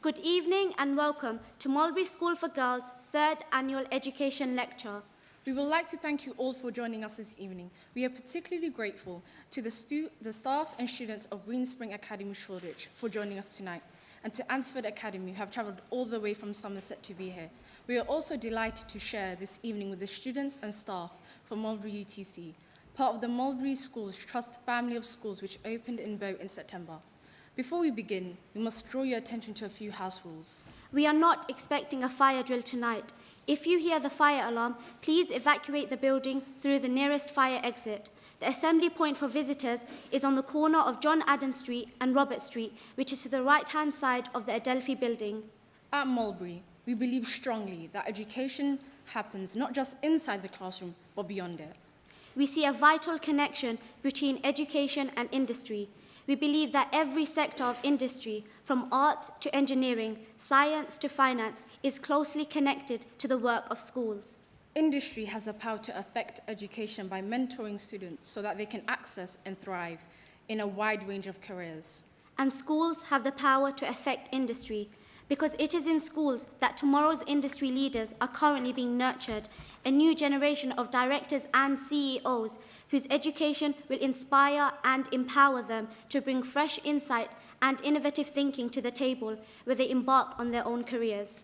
Good evening and welcome to Mulberry School for Girls' 3rd Annual Education Lecture. We would like to thank you all for joining us this evening. We are particularly grateful to the staff and students of Greenspring Academy Shoreditch for joining us tonight, and to Ansford Academy, who have travelled all the way from Somerset to be here. We are also delighted to share this evening with the students and staff from Mulberry UTC, part of the Mulberry Schools Trust family of schools which opened in Bow in September. Before we begin, we must draw your attention to a few house rules. We are not expecting a fire drill tonight. If you hear the fire alarm, please evacuate the building through the nearest fire exit. The assembly point for visitors is on the corner of John Adams Street and Robert Street, which is to the right-hand side of the Adelphi building. At Mulberry, we believe strongly that education happens not just inside the classroom, but beyond it. We see a vital connection between education and industry. We believe that every sector of industry, from arts to engineering, science to finance, is closely connected to the work of schools. Industry has the power to affect education by mentoring students so that they can access and thrive in a wide range of careers. And schools have the power to affect industry, because it is in schools that tomorrow's industry leaders are currently being nurtured, a new generation of directors and CEOs whose education will inspire and empower them to bring fresh insight and innovative thinking to the table where they embark on their own careers.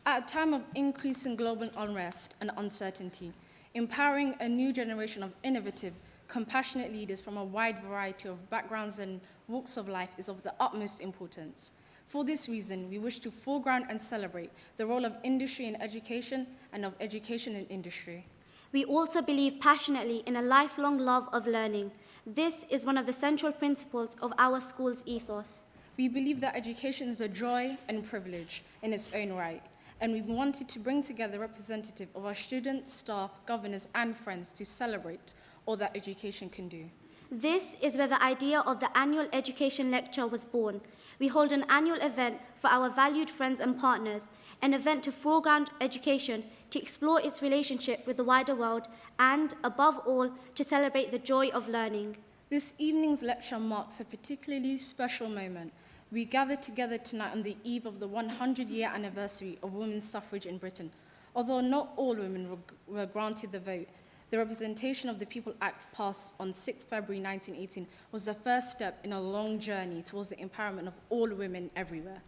At a time of increasing global unrest and uncertainty, empowering a new generation of innovative, compassionate leaders from a wide variety of backgrounds and walks of life is of the utmost importance. For this reason, we wish to foreground and celebrate the role of industry in education and of education in industry. We also believe passionately in a lifelong love of learning. This is one of the central principles of our school's ethos. We believe that education is a joy and privilege in its own right, and we wanted to bring together representatives of our students, staff, governors, and friends to celebrate all that education can do. This is where the idea of the annual education lecture was born. We hold an annual event for our valued friends and partners, an event to foreground education, to explore its relationship with the wider world, and, above all, to celebrate the joy of learning. This evening's lecture marks a particularly special moment. We gather together tonight on the eve of the 100-year anniversary of women's suffrage in Britain. Although not all women were granted the vote, the Representation of the People Act passed on 6 February 1918 was the first step in a long journey towards the empowerment of all women everywhere.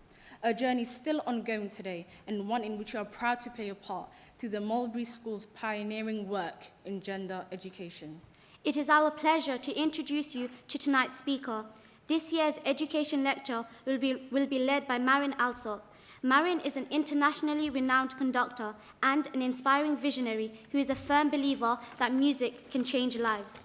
A journey still ongoing today, and one in which we are proud to play a part through the Mulberry School's pioneering work in gender education. It is our pleasure to introduce you to tonight's speaker. This year's education lecture will be led by Marin Alsop. Marin is an internationally renowned conductor and an inspiring visionary who is a firm believer that music can change lives.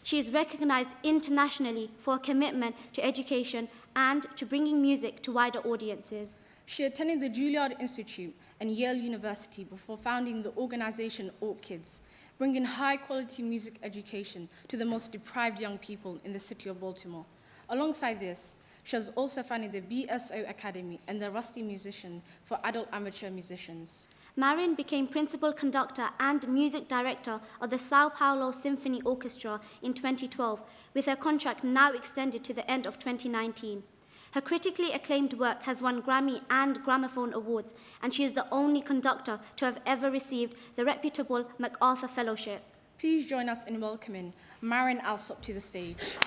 She is recognized internationally for her commitment to education and to bringing music to wider audiences. She attended the Juilliard Institute and Yale University before founding the organization Orchids, bringing high-quality music education to the most deprived young people in the city of Baltimore. Alongside this, she has also founded the BSO Academy and the Rusty Musician for adult amateur musicians. Marin became principal conductor and music director of the Sao Paulo Symphony Orchestra in 2012, with her contract now extended to the end of 2019. Her critically acclaimed work has won Grammy and Gramophone awards, and she is the only conductor to have ever received the reputable MacArthur Fellowship. Please join us in welcoming Marin Alsop to the stage.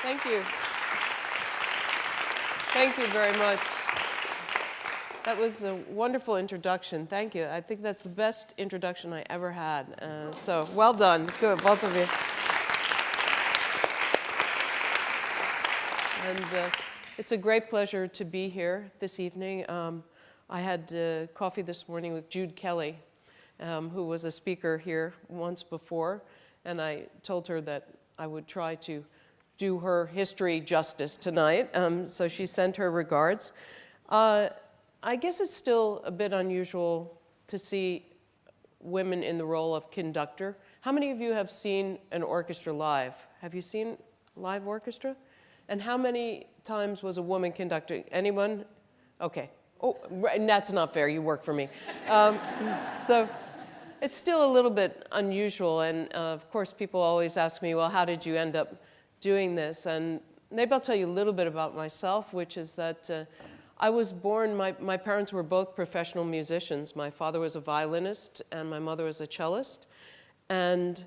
Thank you. Thank you very much. That was a wonderful introduction. Thank you. I think that's the best introduction I ever had. So well done. Good, both of you. And it's a great pleasure to be here this evening. I had coffee this morning with Jude Kelly, who was a speaker here once before, and I told her that I would try to do her history justice tonight, so she sent her regards. I guess it's still a bit unusual to see women in the role of conductor. How many of you have seen an orchestra live? Have you seen live orchestra? And how many times was a woman conducting? Anyone? Okay, Oh, and that's not fair. You work for me. So it's still a little bit unusual. And of course, people always ask me, well, how did you end up doing this? And maybe I'll tell you a little bit about myself, which is that I was born, my parents were both professional musicians. My father was a violinist and my mother was a cellist. And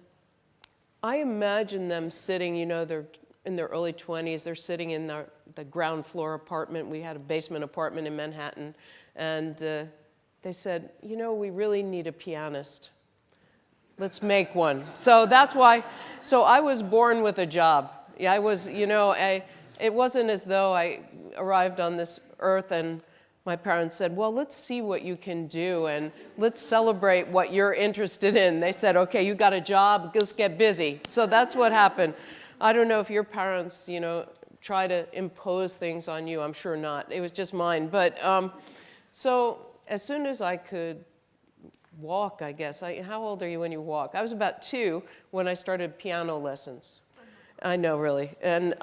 I imagine them sitting, you know, they're in their early 20s, they're sitting in the ground floor apartment. We had a basement apartment in Manhattan. And they said, you know, we really need a pianist. Let's make one. So that's why, so I was born with a job. Yeah, I was, you know, it wasn't as though I arrived on this earth and my parents said, well, let's see what you can do and let's celebrate what you're interested in. They said, okay, you got a job, let's get busy. So that's what happened. I don't know if your parents, you know, try to impose things on you. I'm sure not. It was just mine. But so as soon as I could walk, I guess. How old are you when you walk? I was about 2 when I started piano lessons. I know, really. And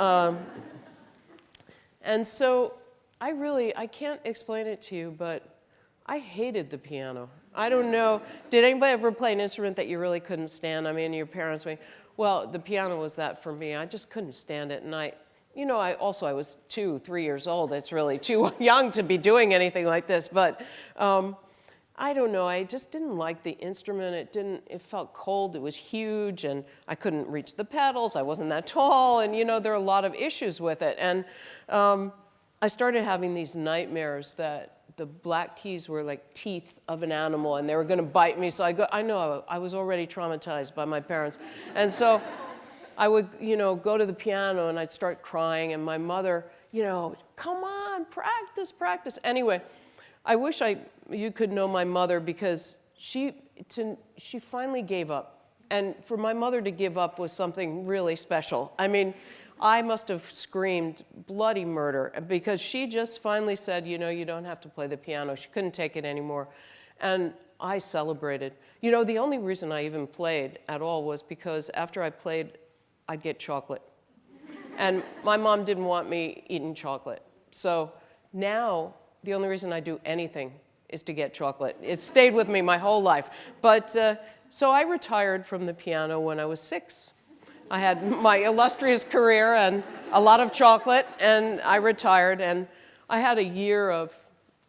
so I can't explain it to you, but I hated the piano. I don't know. Did anybody ever play an instrument that you really couldn't stand? I mean, your parents, well, the piano was that for me. I just couldn't stand it. And I was 2, 3 years old. It's really too young to be doing anything like this. But I don't know. I just didn't like the instrument. It felt cold. It was huge. And I couldn't reach the pedals. I wasn't that tall. And, you know, there are a lot of issues with it. And I started having these nightmares that the black keys were like teeth of an animal and they were going to bite me. So I know I was already traumatized by my parents. And so I would, you know, go to the piano and I'd start crying and my mother, you know, come on, practice, practice. Anyway, I wish you could know my mother because she finally gave up. And for my mother to give up was something really special. I mean, I must have screamed bloody murder because she just finally said, you know, you don't have to play the piano. She couldn't take it anymore. And I celebrated. You know, the only reason I even played at all was because after I played, I'd get chocolate. And my mom didn't want me eating chocolate. So now the only reason I do anything is to get chocolate. It stayed with me my whole life. But so I retired from the piano when I was 6. I had my illustrious career and a lot of chocolate, and I retired, and I had a year of,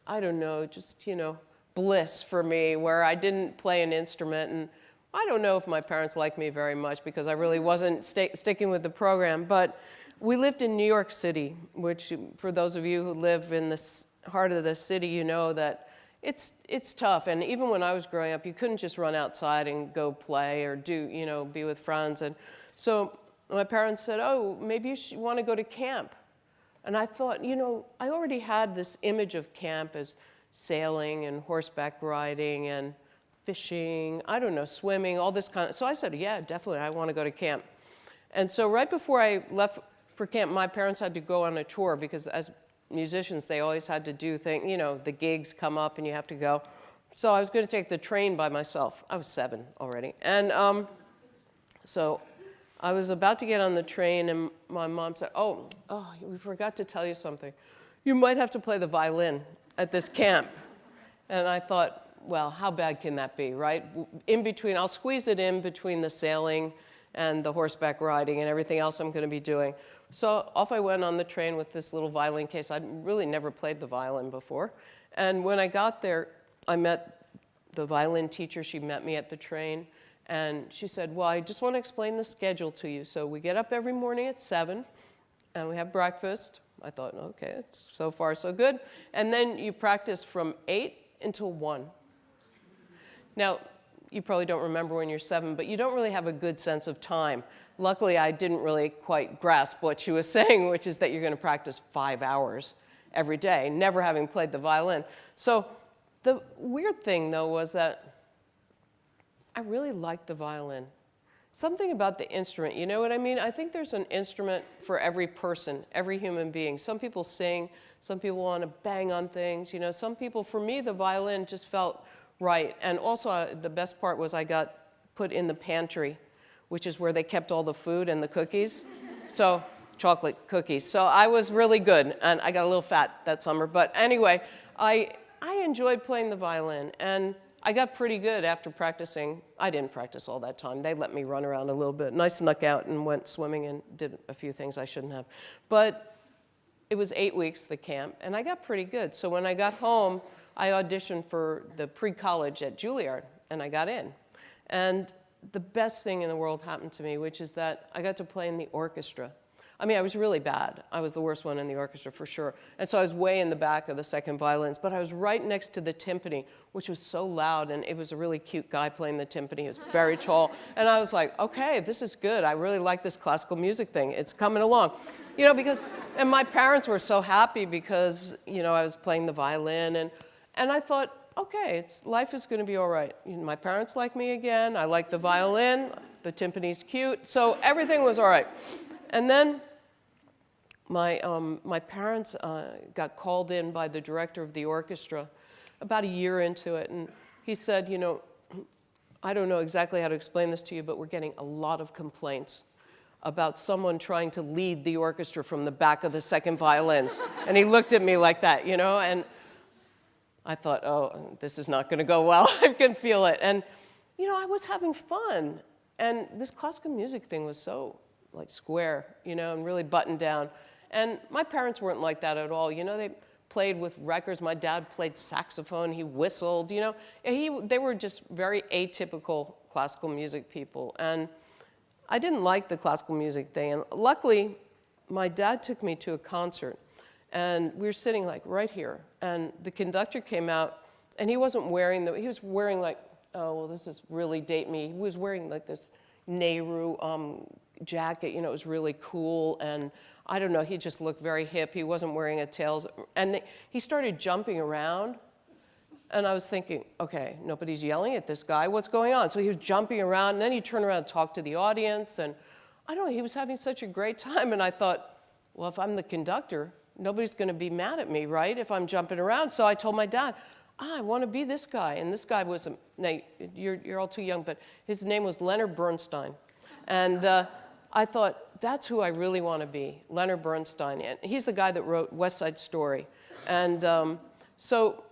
I don't know, just, you know, bliss for me, where I didn't play an instrument, and I don't know if my parents liked me very much because I really wasn't sticking with the program, but we lived in New York City, which, for those of you who live in the heart of the city, you know that it's tough, and even when I was growing up, you couldn't just run outside and go play or do, you know, be with friends, and so my parents said, oh, maybe you want to go to camp. And I thought, you know, I already had this image of camp as sailing and horseback riding and fishing, I don't know, swimming, all this kind of, so I said, yeah, definitely, I want to go to camp. And so right before I left for camp, my parents had to go on a tour because as musicians, they always had to do things, you know, the gigs come up and you have to go. So I was going to take the train by myself. I was 7 already. And so I was about to get on the train, and my mom said, oh, we forgot to tell you something. You might have to play the violin at this camp. And I thought, well, how bad can that be, right? In between, I'll squeeze it in between the sailing and the horseback riding and everything else I'm going to be doing. So off I went on the train with this little violin case. I'd really never played the violin before. And when I got there, I met the violin teacher. She met me at the train. And she said, well, I just want to explain the schedule to you. So we get up every morning at 7, and we have breakfast. I thought, okay, it's so far so good. And then you practice from 8 until 1. Now, you probably don't remember when you're 7, but you don't really have a good sense of time. Luckily, I didn't really quite grasp what she was saying, which is that you're going to practice 5 hours every day, never having played the violin. So the weird thing, though, was that I really liked the violin. Something about the instrument, you know what I mean? I think there's an instrument for every person, every human being. Some people sing, some people want to bang on things, you know. Some people, for me, the violin just felt right. And also, the best part was I got put in the pantry, which is where they kept all the food and the cookies. So, chocolate cookies. So I was really good, and I got a little fat that summer. But anyway, I enjoyed playing the violin, and I got pretty good after practicing. I didn't practice all that time. They let me run around a little bit, and I snuck out and went swimming and did a few things I shouldn't have. But it was 8 weeks, the camp, and I got pretty good. So when I got home, I auditioned for the pre-college at Juilliard, and I got in. And the best thing in the world happened to me, which is that I got to play in the orchestra. I mean, I was really bad. I was the worst one in the orchestra for sure. And so I was way in the back of the second violins, but I was right next to the timpani, which was so loud, and it was a really cute guy playing the timpani. He was very tall. And I was like, okay, this is good. I really like this classical music thing. It's coming along. You know, because, and my parents were so happy because, you know, I was playing the violin, and I thought, okay, life is going to be all right. You know, my parents like me again. I like the violin. The timpani's cute. So everything was all right. And then my parents got called in by the director of the orchestra about a year into it, and he said, you know, I don't know exactly how to explain this to you, but we're getting a lot of complaints about someone trying to lead the orchestra from the back of the second violins. And he looked at me like that, you know, and I thought, oh, this is not going to go well. I can feel it. And, you know, I was having fun, and this classical music thing was so like square, you know, and really buttoned down. And my parents weren't like that at all. You know, they played with records. My dad played saxophone. He whistled, you know. They were just very atypical classical music people. And I didn't like the classical music thing. And luckily, my dad took me to a concert. And we were sitting like right here. And the conductor came out, and he wasn't wearing he was wearing like, oh, well, this is really date me. He was wearing like this Nehru jacket, you know, it was really cool, and I don't know, he just looked very hip. He wasn't wearing a tails, and he started jumping around, and I was thinking, okay, nobody's yelling at this guy, what's going on? So he was jumping around, and then he turned around and talked to the audience, and I don't know, he was having such a great time, and I thought, well, if I'm the conductor, nobody's going to be mad at me, right, if I'm jumping around. So I told my dad, I want to be this guy, and this guy was, now, you're all too young, but his name was Leonard Bernstein, and I thought, that's who I really want to be, Leonard Bernstein. And he's the guy that wrote West Side Story. And so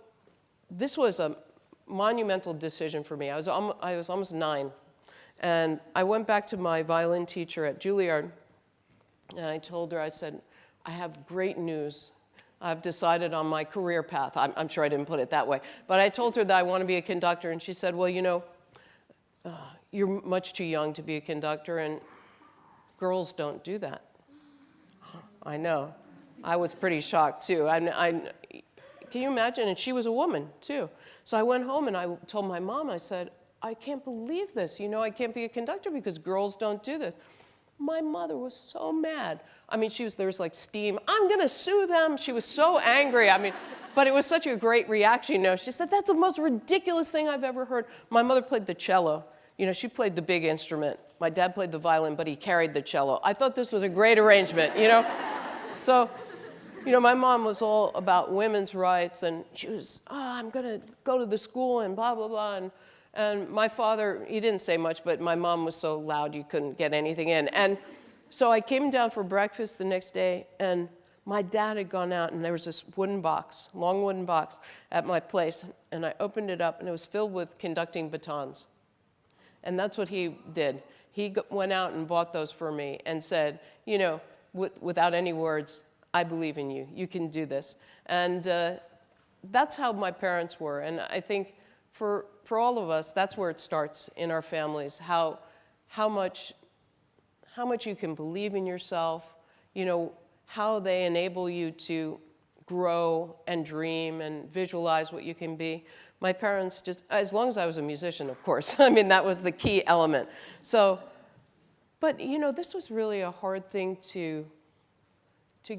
this was a monumental decision for me. I was almost 9. And I went back to my violin teacher at Juilliard, and I told her, I said, I have great news. I've decided on my career path. I'm sure I didn't put it that way. But I told her that I want to be a conductor, and she said, well, you know, you're much too young to be a conductor, and girls don't do that. I know. I was pretty shocked, too. Can you imagine? And she was a woman, too. So I went home and I told my mom, I said, I can't believe this. You know, I can't be a conductor because girls don't do this. My mother was so mad. I mean, there was like steam. I'm going to sue them. She was so angry. I mean, but it was such a great reaction, you know. She said, that's the most ridiculous thing I've ever heard. My mother played the cello. You know, she played the big instrument. My dad played the violin, but he carried the cello. I thought this was a great arrangement, you know? So, you know, my mom was all about women's rights, and she was, I'm going to go to the school and blah, blah, blah. And my father, he didn't say much, but my mom was so loud you couldn't get anything in. And so I came down for breakfast the next day, and my dad had gone out, and there was this wooden box, long wooden box, at my place. And I opened it up, and it was filled with conducting batons. And that's what he did. He went out and bought those for me and said, you know, without any words, I believe in you. You can do this. And that's how my parents were. And I think for all of us, that's where it starts in our families, how much you can believe in yourself, you know, how they enable you to grow and dream and visualize what you can be. My parents just, as long as I was a musician, of course, I mean, that was the key element. So, but, you know, this was really a hard thing to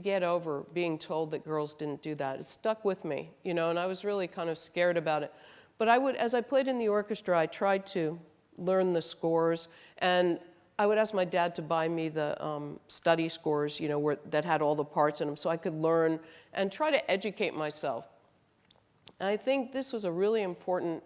get over, being told that girls didn't do that. It stuck with me, you know, and I was really kind of scared about it. But as I played in the orchestra, I tried to learn the scores, and I would ask my dad to buy me the study scores, you know, that had all the parts in them, so I could learn and try to educate myself. And I think this was a really important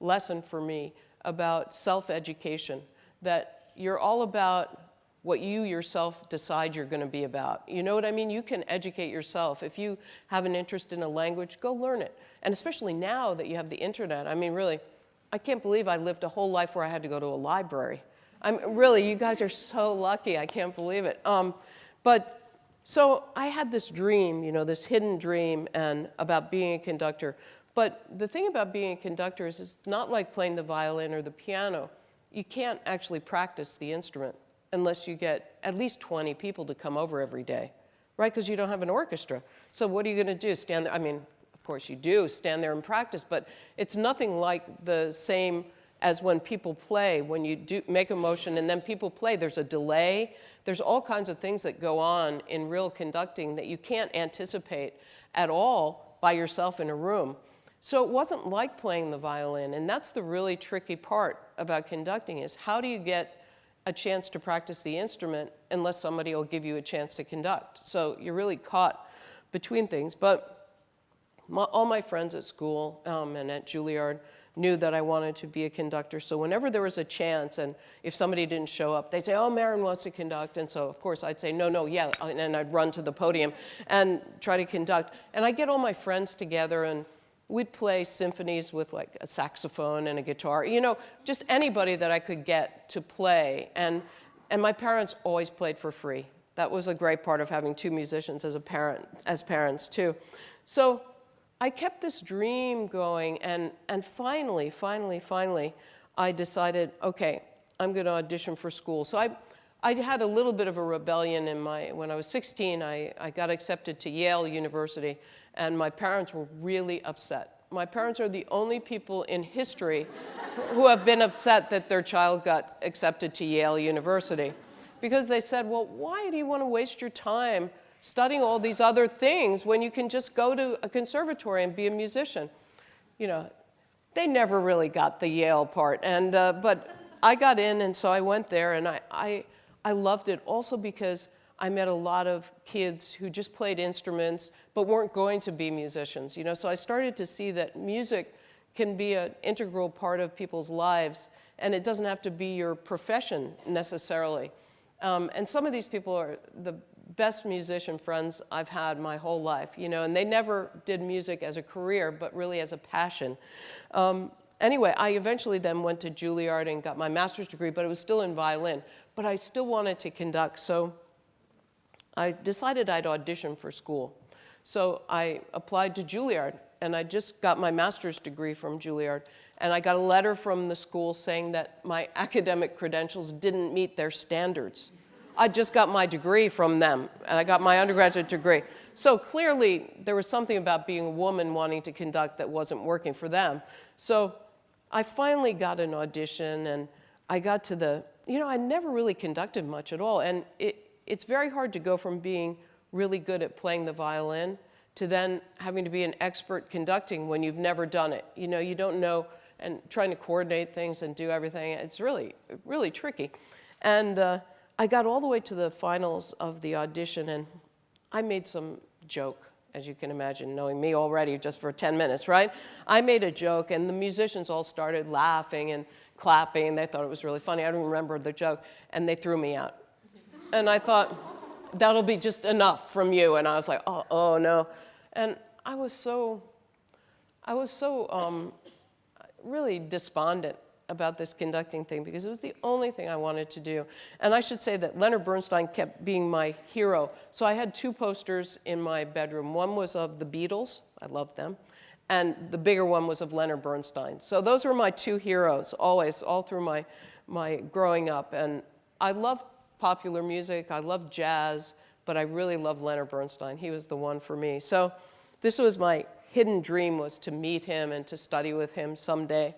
lesson for me about self-education, that you're all about what you yourself decide you're going to be about. You know what I mean? You can educate yourself. If you have an interest in a language, go learn it. And especially now that you have the internet, I mean, really, I can't believe I lived a whole life where I had to go to a library. Really, you guys are so lucky. I can't believe it. So I had this dream, you know, this hidden dream and about being a conductor. But the thing about being a conductor is it's not like playing the violin or the piano. You can't actually practice the instrument unless you get at least 20 people to come over every day, right? Because you don't have an orchestra. So what are you going to do? Stand there? I mean, of course you do stand there and practice, but it's nothing like the same as when people play. When you do make a motion and then people play, there's a delay. There's all kinds of things that go on in real conducting that you can't anticipate at all by yourself in a room. So it wasn't like playing the violin, and that's the really tricky part about conducting is how do you get a chance to practice the instrument unless somebody will give you a chance to conduct. So you're really caught between things. But all my friends at school and at Juilliard knew that I wanted to be a conductor. So whenever there was a chance, and if somebody didn't show up, they'd say, oh, Marin wants to conduct. And so, of course, I'd say, no, yeah. And I'd run to the podium and try to conduct. And I'd get all my friends together, and we'd play symphonies with like a saxophone and a guitar, you know, just anybody that I could get to play. And my parents always played for free. That was a great part of having two musicians as parents too. So I kept this dream going, and finally, I decided, okay, I'm going to audition for school. So I had a little bit of a rebellion when I was 16, I got accepted to Yale University, and my parents were really upset. My parents are the only people in history who have been upset that their child got accepted to Yale University. Because they said, well, why do you want to waste your time studying all these other things when you can just go to a conservatory and be a musician? You know, they never really got the Yale part. But I got in, and so I went there, and I loved it also because I met a lot of kids who just played instruments but weren't going to be musicians. You know, so I started to see that music can be an integral part of people's lives, and it doesn't have to be your profession necessarily. And some of these people are the best musician friends I've had my whole life, you know, and they never did music as a career, but really as a passion. Anyway, I eventually then went to Juilliard and got my master's degree, but it was still in violin. But I still wanted to conduct, so I decided I'd audition for school. So I applied to Juilliard, and I just got my master's degree from Juilliard. And I got a letter from the school saying that my academic credentials didn't meet their standards. I just got my degree from them, and I got my undergraduate degree. So clearly, there was something about being a woman wanting to conduct that wasn't working for them. So I finally got an audition, and I got to the, you know, I never really conducted much at all. And it's very hard to go from being really good at playing the violin to then having to be an expert conducting when you've never done it. You know, you don't know, and trying to coordinate things and do everything, it's really, really tricky. And I got all the way to the finals of the audition, and I made some joke, as you can imagine, knowing me already just for 10 minutes, right? I made a joke, and the musicians all started laughing and clapping, and they thought it was really funny. I don't remember the joke, and they threw me out. And I thought, that'll be just enough from you. And I was like, oh no. And I was so really despondent about this conducting thing because it was the only thing I wanted to do. And I should say that Leonard Bernstein kept being my hero. So I had two posters in my bedroom. One was of the Beatles, I loved them, and the bigger one was of Leonard Bernstein. So those were my two heroes, always, all through my growing up. And I loved popular music, I loved jazz, but I really loved Leonard Bernstein. He was the one for me. So this was my hidden dream, was to meet him and to study with him someday.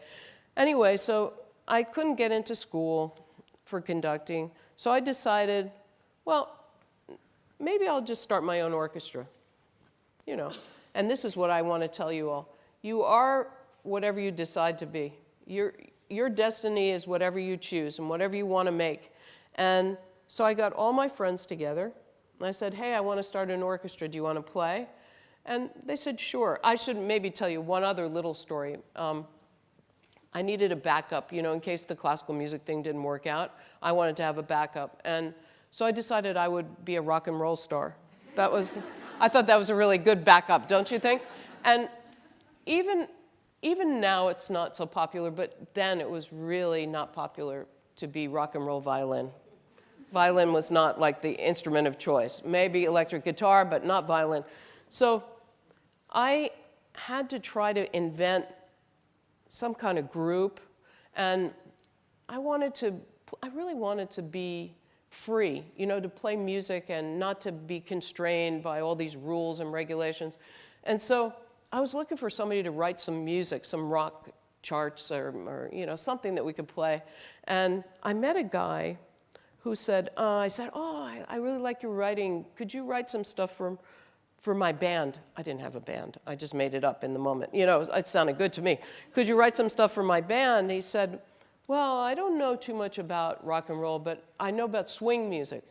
Anyway, so I couldn't get into school for conducting, so I decided, well, maybe I'll just start my own orchestra, you know. And this is what I want to tell you all. You are whatever you decide to be. Your destiny is whatever you choose and whatever you want to make. And so I got all my friends together, and I said, hey, I want to start an orchestra. Do you want to play? And they said, sure. I should maybe tell you one other little story. I needed a backup, you know, in case the classical music thing didn't work out. I wanted to have a backup. And So I decided I would be a rock and roll star. I thought that was a really good backup, don't you think? And even now it's not so popular, but then it was really not popular to be rock and roll violin. Violin was not like the instrument of choice. Maybe electric guitar, but not violin. So I had to try to invent some kind of group, and I really wanted to be free, to play music and not to be constrained by all these rules and regulations. And so I was looking for somebody to write some music, some rock charts or something that we could play. And I met a guy who said, I really like your writing. Could you write some stuff for my band? I didn't have a band. I just made it up in the moment. It sounded good to me. Could you write some stuff for my band? He said, well, I don't know too much about rock and roll, but I know about swing music.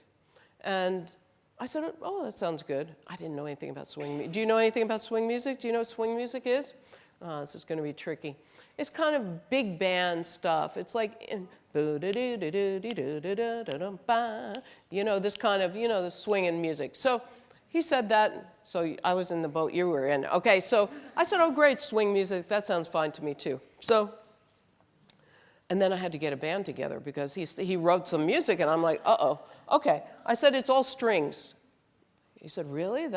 And I said, oh, that sounds good. I didn't know anything about swing music. Do you know anything about swing music? Do you know what swing music is? This is going to be tricky. It's kind of big band stuff. It's like, this kind of, the swinging music. So he said that, so I was in the boat you were in. Okay, so I said, oh, great, swing music. That sounds fine to me, too. And then I had to get a band together because he wrote some music, and I'm like, uh-oh, okay. I said, it's all strings. He said, really?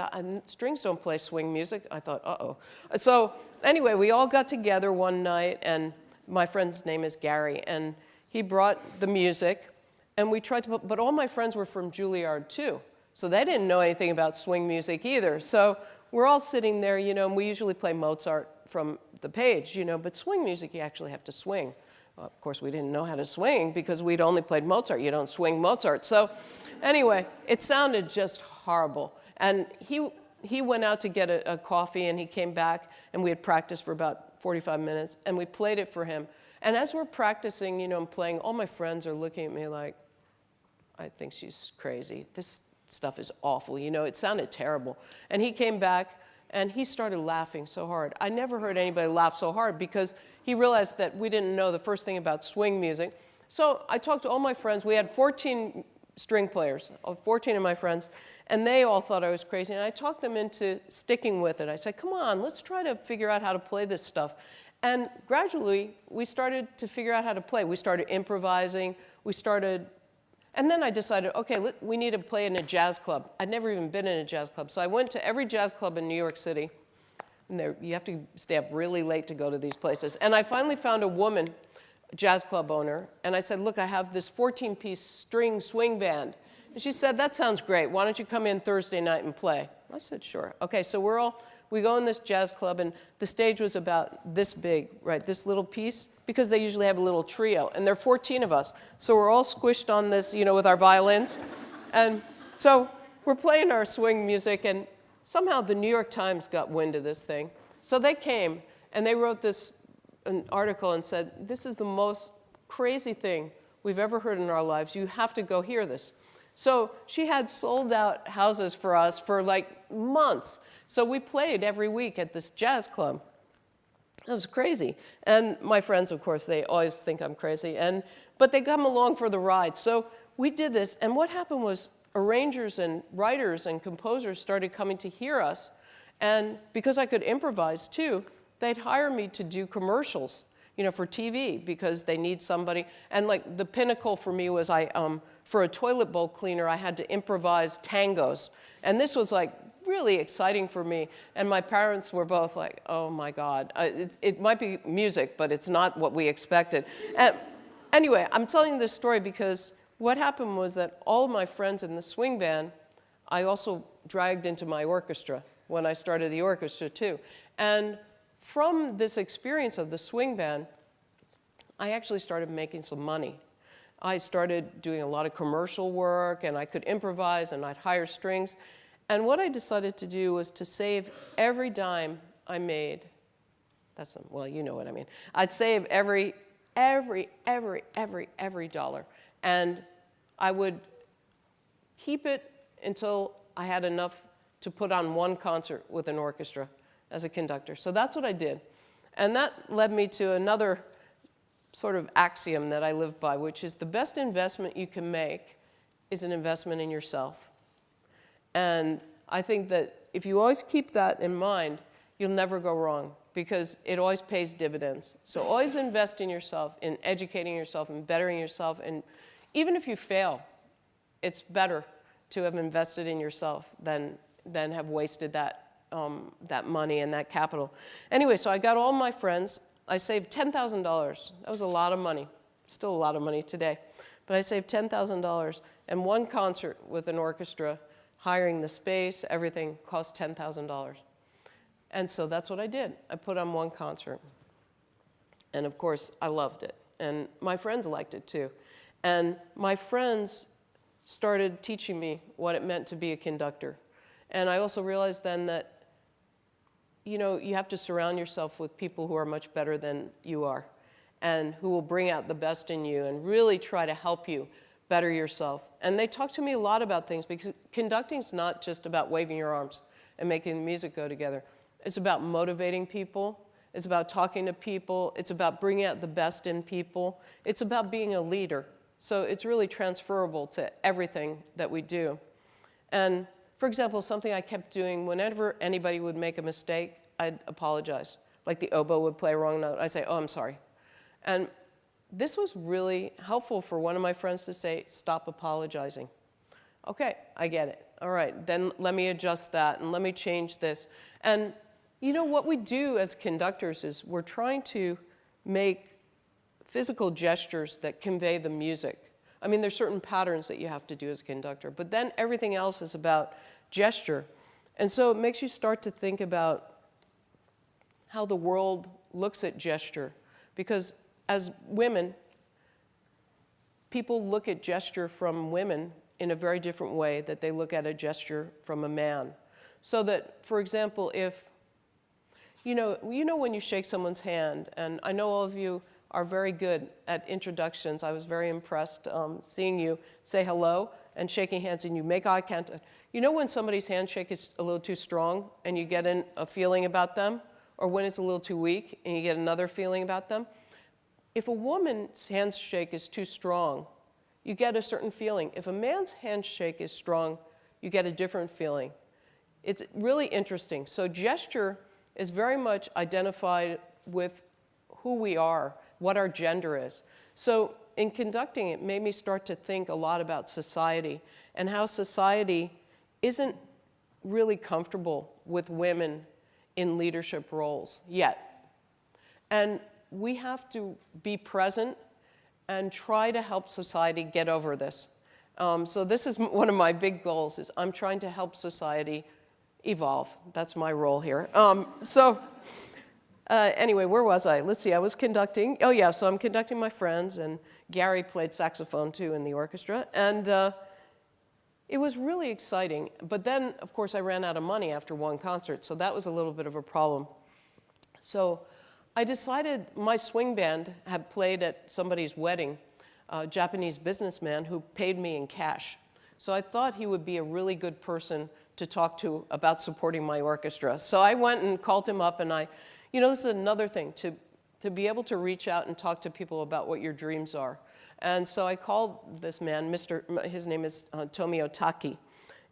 Strings don't play swing music? I thought, uh-oh. So anyway, we all got together one night, and my friend's name is Gary, and he brought the music, and we tried to, but all my friends were from Juilliard, too. So they didn't know anything about swing music either. So we're all sitting there, and we usually play Mozart from the page, but swing music, you actually have to swing. Well, of course, we didn't know how to swing because we'd only played Mozart. You don't swing Mozart. So anyway, it sounded just horrible. And he went out to get a coffee, and he came back, and we had practiced for about 45 minutes, and we played it for him. And as we're practicing, and playing, all my friends are looking at me like, I think she's crazy. This stuff is awful. It sounded terrible. And he came back, and he started laughing so hard. I never heard anybody laugh so hard because he realized that we didn't know the first thing about swing music. So I talked to all my friends. We had 14 string players, 14 of my friends, and they all thought I was crazy. And I talked them into sticking with it. I said, come on, let's try to figure out how to play this stuff. And gradually, we started to figure out how to play. We started improvising. And then I decided, okay, we need to play in a jazz club. I'd never even been in a jazz club. So I went to every jazz club in New York City. And you have to stay up really late to go to these places. And I finally found a woman, jazz club owner, and I said, look, I have this 14-piece string swing band. And she said, that sounds great. Why don't you come in Thursday night and play? I said, sure. Okay, so we go in this jazz club, and the stage was about this big, right, this little piece, because they usually have a little trio, and there are 14 of us. So we're all squished on this, with our violins. And so we're playing our swing music, and somehow the New York Times got wind of this thing. So they came, and they wrote an article and said, this is the most crazy thing we've ever heard in our lives. You have to go hear this. So she had sold out houses for us for like months. So we played every week at this jazz club. It was crazy. And my friends, of course, they always think I'm crazy. But they come along for the ride. So we did this, and what happened was arrangers and writers and composers started coming to hear us. And because I could improvise too, they'd hire me to do commercials, for TV because they need somebody. And like the pinnacle for me was for a toilet bowl cleaner, I had to improvise tangos. And this was like really exciting for me. And my parents were both like, oh my God, it might be music, but it's not what we expected. And anyway, I'm telling you this story because what happened was that all of my friends in the swing band, I also dragged into my orchestra when I started the orchestra too. And from this experience of the swing band, I actually started making some money. I started doing a lot of commercial work, and I could improvise, and I'd hire strings. And what I decided to do was to save every dime I made. Well, you know what I mean. I'd save every dollar. And I would keep it until I had enough to put on one concert with an orchestra as a conductor. So that's what I did. And that led me to another sort of axiom that I live by, which is the best investment you can make is an investment in yourself. And I think that if you always keep that in mind, you'll never go wrong because it always pays dividends. So always invest in yourself, in educating yourself, in bettering yourself. And even if you fail, it's better to have invested in yourself than have wasted that money and that capital. Anyway, so I got all my friends. I saved $10,000. That was a lot of money. Still a lot of money today. But I saved $10,000. And one concert with an orchestra, hiring the space, everything, cost $10,000. And so that's what I did. I put on one concert. And of course, I loved it. And my friends liked it too. And my friends started teaching me what it meant to be a conductor. And I also realized then that, you know, you have to surround yourself with people who are much better than you are and who will bring out the best in you and really try to help you better yourself. And they talked to me a lot about things because conducting is not just about waving your arms and making the music go together. It's about motivating people. It's about talking to people. It's about bringing out the best in people. It's about being a leader. So it's really transferable to everything that we do. And for example, something I kept doing whenever anybody would make a mistake, I'd apologize. Like the oboe would play a wrong note, I'd say, oh, I'm sorry. And this was really helpful for one of my friends to say, stop apologizing. Okay, I get it. All right, then let me adjust that and let me change this. And you know, what we do as conductors is we're trying to make physical gestures that convey the music. I mean, there's certain patterns that you have to do as a conductor, but then everything else is about gesture. And so it makes you start to think about how the world looks at gesture. Because as women, people look at gesture from women in a very different way that they look at a gesture from a man. So that, for example, if, you know when you shake someone's hand, and I know all of you are very good at introductions. I was very impressed seeing you say hello and shaking hands and you make eye contact. You know when somebody's handshake is a little too strong and you get a feeling about them? Or when it's a little too weak and you get another feeling about them? If a woman's handshake is too strong, you get a certain feeling. If a man's handshake is strong, you get a different feeling. It's really interesting. So gesture is very much identified with who we are, what our gender is. So in conducting, it made me start to think a lot about society and how society isn't really comfortable with women in leadership roles yet. And we have to be present and try to help society get over this. So this is one of my big goals, is I'm trying to help society evolve. That's my role here. Anyway, where was I? Let's see, I was conducting. Oh yeah, so I'm conducting my friends, and Gary played saxophone too in the orchestra. And it was really exciting. But then, of course, I ran out of money after one concert, so that was a little bit of a problem. So I decided my swing band had played at somebody's wedding, a Japanese businessman who paid me in cash. So I thought he would be a really good person to talk to about supporting my orchestra. So I went and called him up, and this is another thing, to be able to reach out and talk to people about what your dreams are. And so I called this man, his name is Tomio Taki.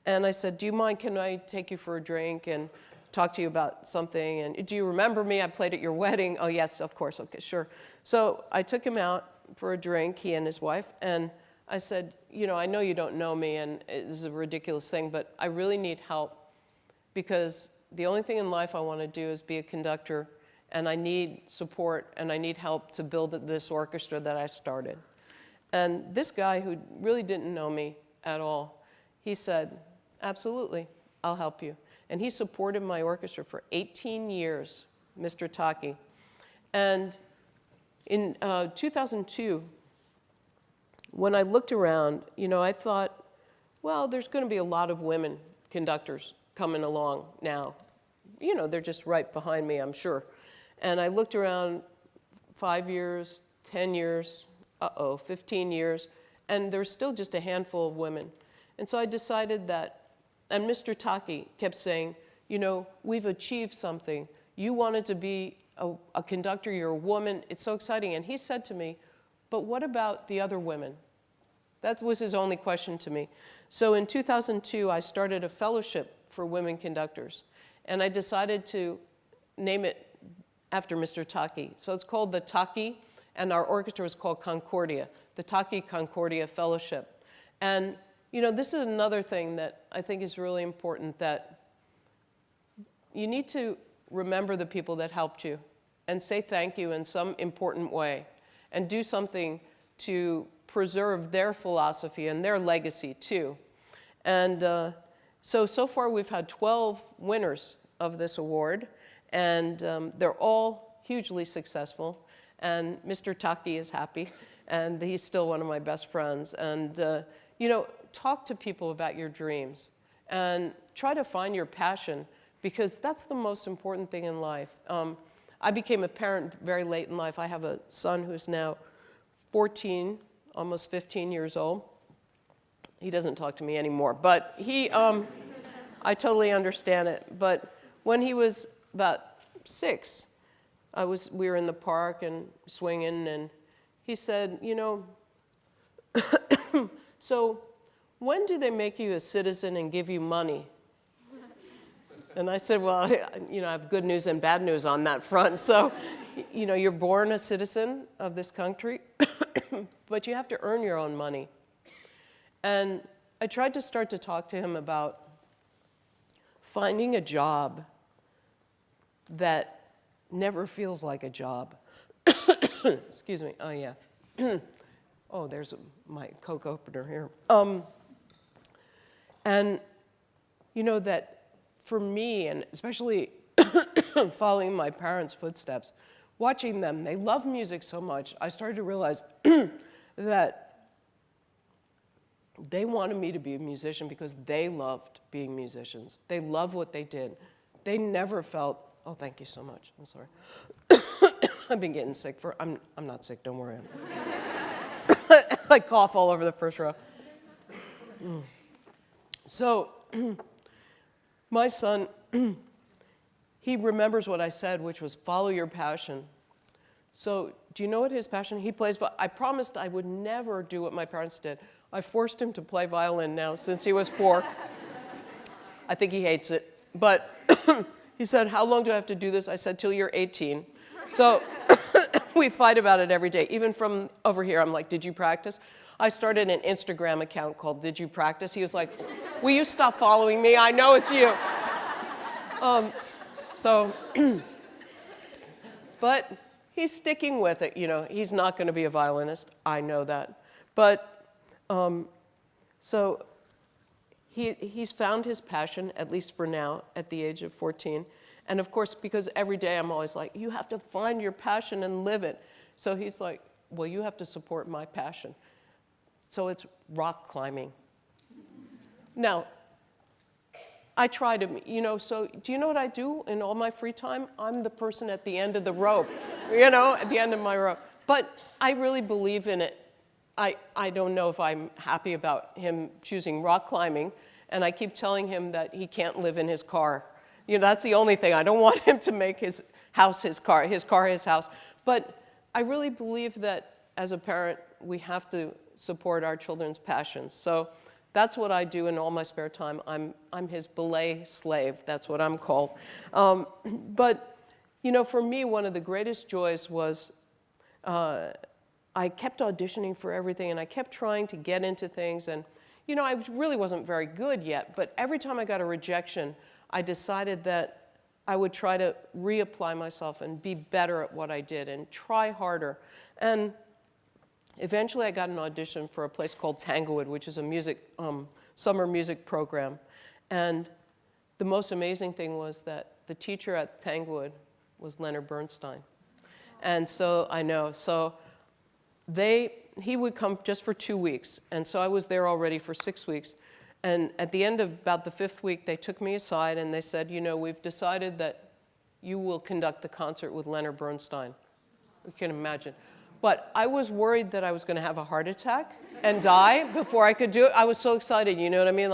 And I said, do you mind, can I take you for a drink and talk to you about something? And do you remember me? I played at your wedding. Oh, yes, of course. Okay, sure. So I took him out for a drink, he and his wife. And I said, I know you don't know me, and this is a ridiculous thing, but I really need help because the only thing in life I want to do is be a conductor, and I need support, and I need help to build this orchestra that I started. And this guy, who really didn't know me at all, he said, absolutely, I'll help you. And he supported my orchestra for 18 years, Mr. Taki. And in 2002, when I looked around, I thought, well, there's going to be a lot of women conductors coming along now. They're just right behind me, I'm sure. And I looked around 5 years, 10 years, 15 years, and there's still just a handful of women. And so I decided that, and Mr. Taki kept saying, we've achieved something. You wanted to be a conductor, you're a woman, it's so exciting. And he said to me, but what about the other women That was his only question to me. So in 2002, I started a fellowship for women conductors. And I decided to name it after Mr. Taki. So it's called the Taki, and our orchestra was called Concordia, the Taki Concordia Fellowship. And this is another thing that I think is really important, that you need to remember the people that helped you and say thank you in some important way and do something to preserve their philosophy and their legacy too. And so far we've had 12 winners of this award, and they're all hugely successful. And Mr. Taki is happy, and he's still one of my best friends. And talk to people about your dreams and try to find your passion, because that's the most important thing in life. I became a parent very late in life. I have a son who's now 14, almost 15 years old. He doesn't talk to me anymore, but I totally understand it. But when he was about 6, we were in the park and swinging, and he said, so when do they make you a citizen and give you money? And I said, well, I have good news and bad news on that front. So, you're born a citizen of this country, but you have to earn your own money. And I tried to start to talk to him about finding a job that never feels like a job. Excuse me. Oh, yeah. Oh, there's my Coke opener here. And that for me, and especially following my parents' footsteps, watching them, they love music so much, I started to realize that they wanted me to be a musician because they loved being musicians. They loved what they did. They never felt, oh, thank you so much. I'm sorry. I've been getting sick I'm not sick, don't worry. I cough all over the first row. So, my son, he remembers what I said, which was follow your passion. So, do you know what his passion? He plays, I promised I would never do what my parents did. I forced him to play violin now since he was 4. I think he hates it. But he said, how long do I have to do this? I said, till you're 18. So we fight about it every day. Even from over here, I'm like, did you practice? I started an Instagram account called Did You Practice? He was like, will you stop following me? I know it's you. But he's sticking with it, He's not going to be a violinist. I know that. But so he's found his passion, at least for now, at the age of 14. And of course, because every day I'm always like, you have to find your passion and live it. So he's like, well, you have to support my passion. So it's rock climbing. Now, I try to, so do you know what I do in all my free time? I'm the person at the end of the rope, at the end of my rope. But I really believe in it. I don't know if I'm happy about him choosing rock climbing, and I keep telling him that he can't live in his car. That's the only thing. I don't want him to make his house his car his house. But I really believe that as a parent, we have to support our children's passions. So that's what I do in all my spare time. I'm his ballet slave. That's what I'm called. But for me, one of the greatest joys was I kept auditioning for everything, and I kept trying to get into things. And I really wasn't very good yet. But every time I got a rejection, I decided that I would try to reapply myself and be better at what I did and try harder. And eventually I got an audition for a place called Tanglewood, which is a summer music program. And the most amazing thing was that the teacher at Tanglewood was Leonard Bernstein. And so I know, he would come just for 2 weeks. And so I was there already for 6 weeks. And at the end of about the 5th week, they took me aside and they said, we've decided that you will conduct the concert with Leonard Bernstein. You can imagine. But I was worried that I was going to have a heart attack and die before I could do it. I was so excited, you know what I mean?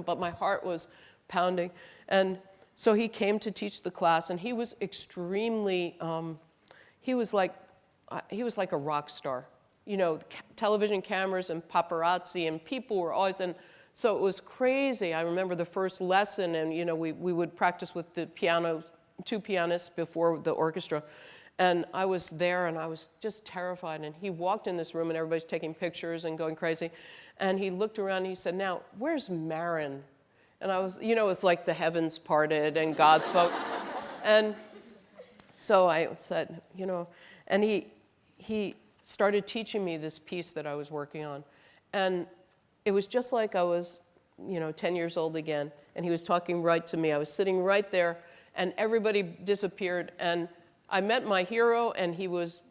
But my heart was pounding. And so he came to teach the class, and he was extremely, he was like a rock star. television cameras and paparazzi, and people were always, and so it was crazy. I remember the first lesson, and we would practice with the piano, 2 pianists before the orchestra. And I was there, and I was just terrified. And he walked in this room, and everybody's taking pictures and going crazy. And he looked around, and he said, "Now, where's Marin?" And I was, it's like the heavens parted, and God spoke. And so I said, and he started teaching me this piece that I was working on. And it was just like I was, 10 years old again. And he was talking right to me. I was sitting right there, and everybody disappeared. And I met my hero, and he was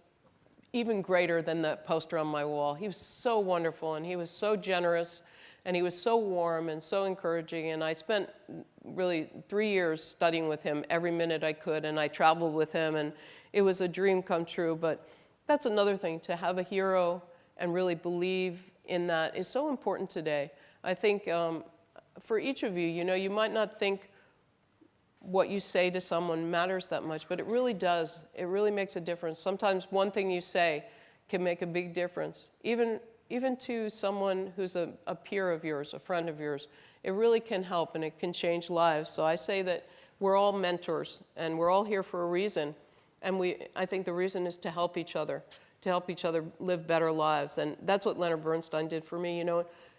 even greater than the poster on my wall. He was so wonderful, and he was so generous, and he was so warm and so encouraging. And I spent really 3 years studying with him every minute I could, and I traveled with him, and it was a dream come true. But that's another thing, to have a hero and really believe in that is so important today. I think for each of you, you might not think what you say to someone matters that much, but it really does. It really makes a difference. Sometimes one thing you say can make a big difference, even to someone who's a peer of yours, a friend of yours. It really can help, and it can change lives. So I say that we're all mentors, and we're all here for a reason. And I think the reason is to help each other live better lives. And that's what Leonard Bernstein did for me.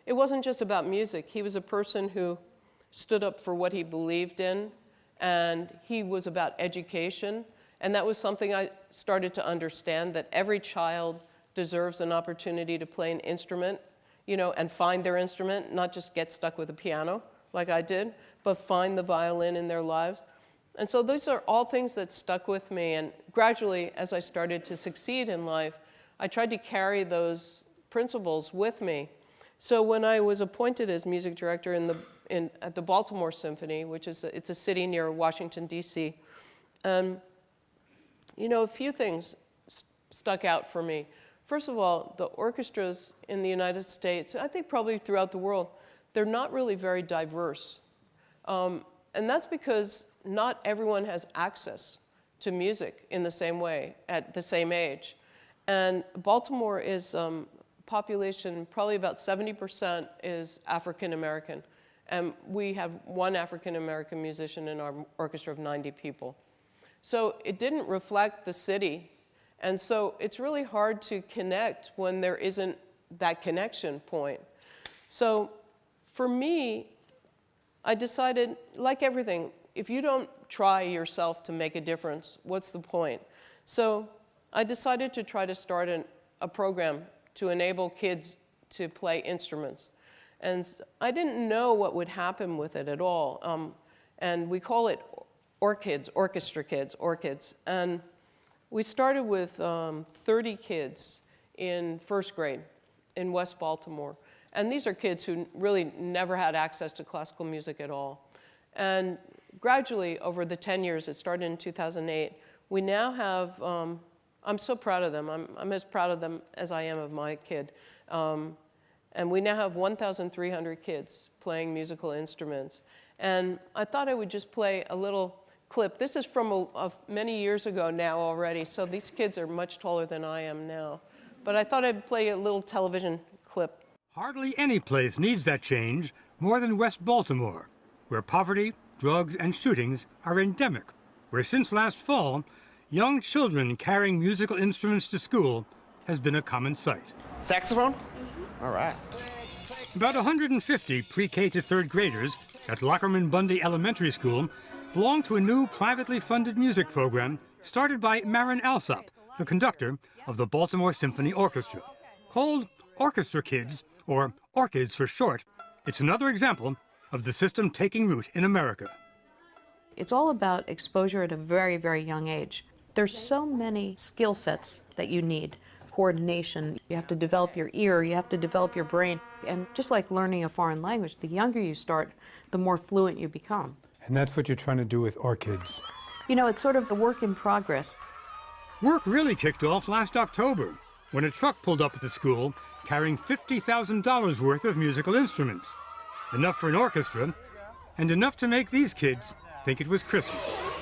It wasn't just about music. He was a person who stood up for what he believed in, and he was about education. And that was something I started to understand, that every child deserves an opportunity to play an instrument, and find their instrument, not just get stuck with a piano like I did, but find the violin in their lives. And so those are all things that stuck with me. And gradually, as I started to succeed in life, I tried to carry those principles with me. So when I was appointed as music director at the Baltimore Symphony, which is it's a city near Washington, D.C., a few things stuck out for me. First of all, the orchestras in the United States, I think probably throughout the world, they're not really very diverse. And that's because not everyone has access to music in the same way at the same age. And Baltimore is population, probably about 70% is African American. And we have one African American musician in our orchestra of 90 people. So it didn't reflect the city. And so it's really hard to connect when there isn't that connection point. So for me, I decided, like everything, if you don't try yourself to make a difference, what's the point? So I decided to try to start a program to enable kids to play instruments. And I didn't know what would happen with it at all. And we call it Orchestra kids, Orchids. And we started with 30 kids in first grade in West Baltimore. And these are kids who really never had access to classical music at all. And gradually, over the 10 years, it started in 2008, we now have, I'm so proud of them. I'm as proud of them as I am of my kid. And we now have 1,300 kids playing musical instruments. And I thought I would just play a little clip. This is from many years ago now already, so these kids are much taller than I am now. But I thought I'd play a little television clip. Hardly any place needs that change more than West Baltimore, where poverty, drugs, and shootings are endemic, where since last fall, young children carrying musical instruments to school has been a common sight. Saxophone? Mm-hmm. All right. About 150 pre-K to third graders at Lockerman Bundy Elementary School belong to a new privately funded music program started by Marin Alsop, the conductor of the Baltimore Symphony Orchestra. Called Orchestra Kids, or Orchids for short, it's another example of the system taking root in America. It's all about exposure at a very, very young age. There's so many skill sets that you need. Coordination, you have to develop your ear, you have to develop your brain. And just like learning a foreign language, the younger you start, the more fluent you become. And that's what you're trying to do with Orchids. It's sort of a work in progress. Work really kicked off last October when a truck pulled up at the school carrying $50,000 worth of musical instruments. Enough for an orchestra, and enough to make these kids think it was Christmas.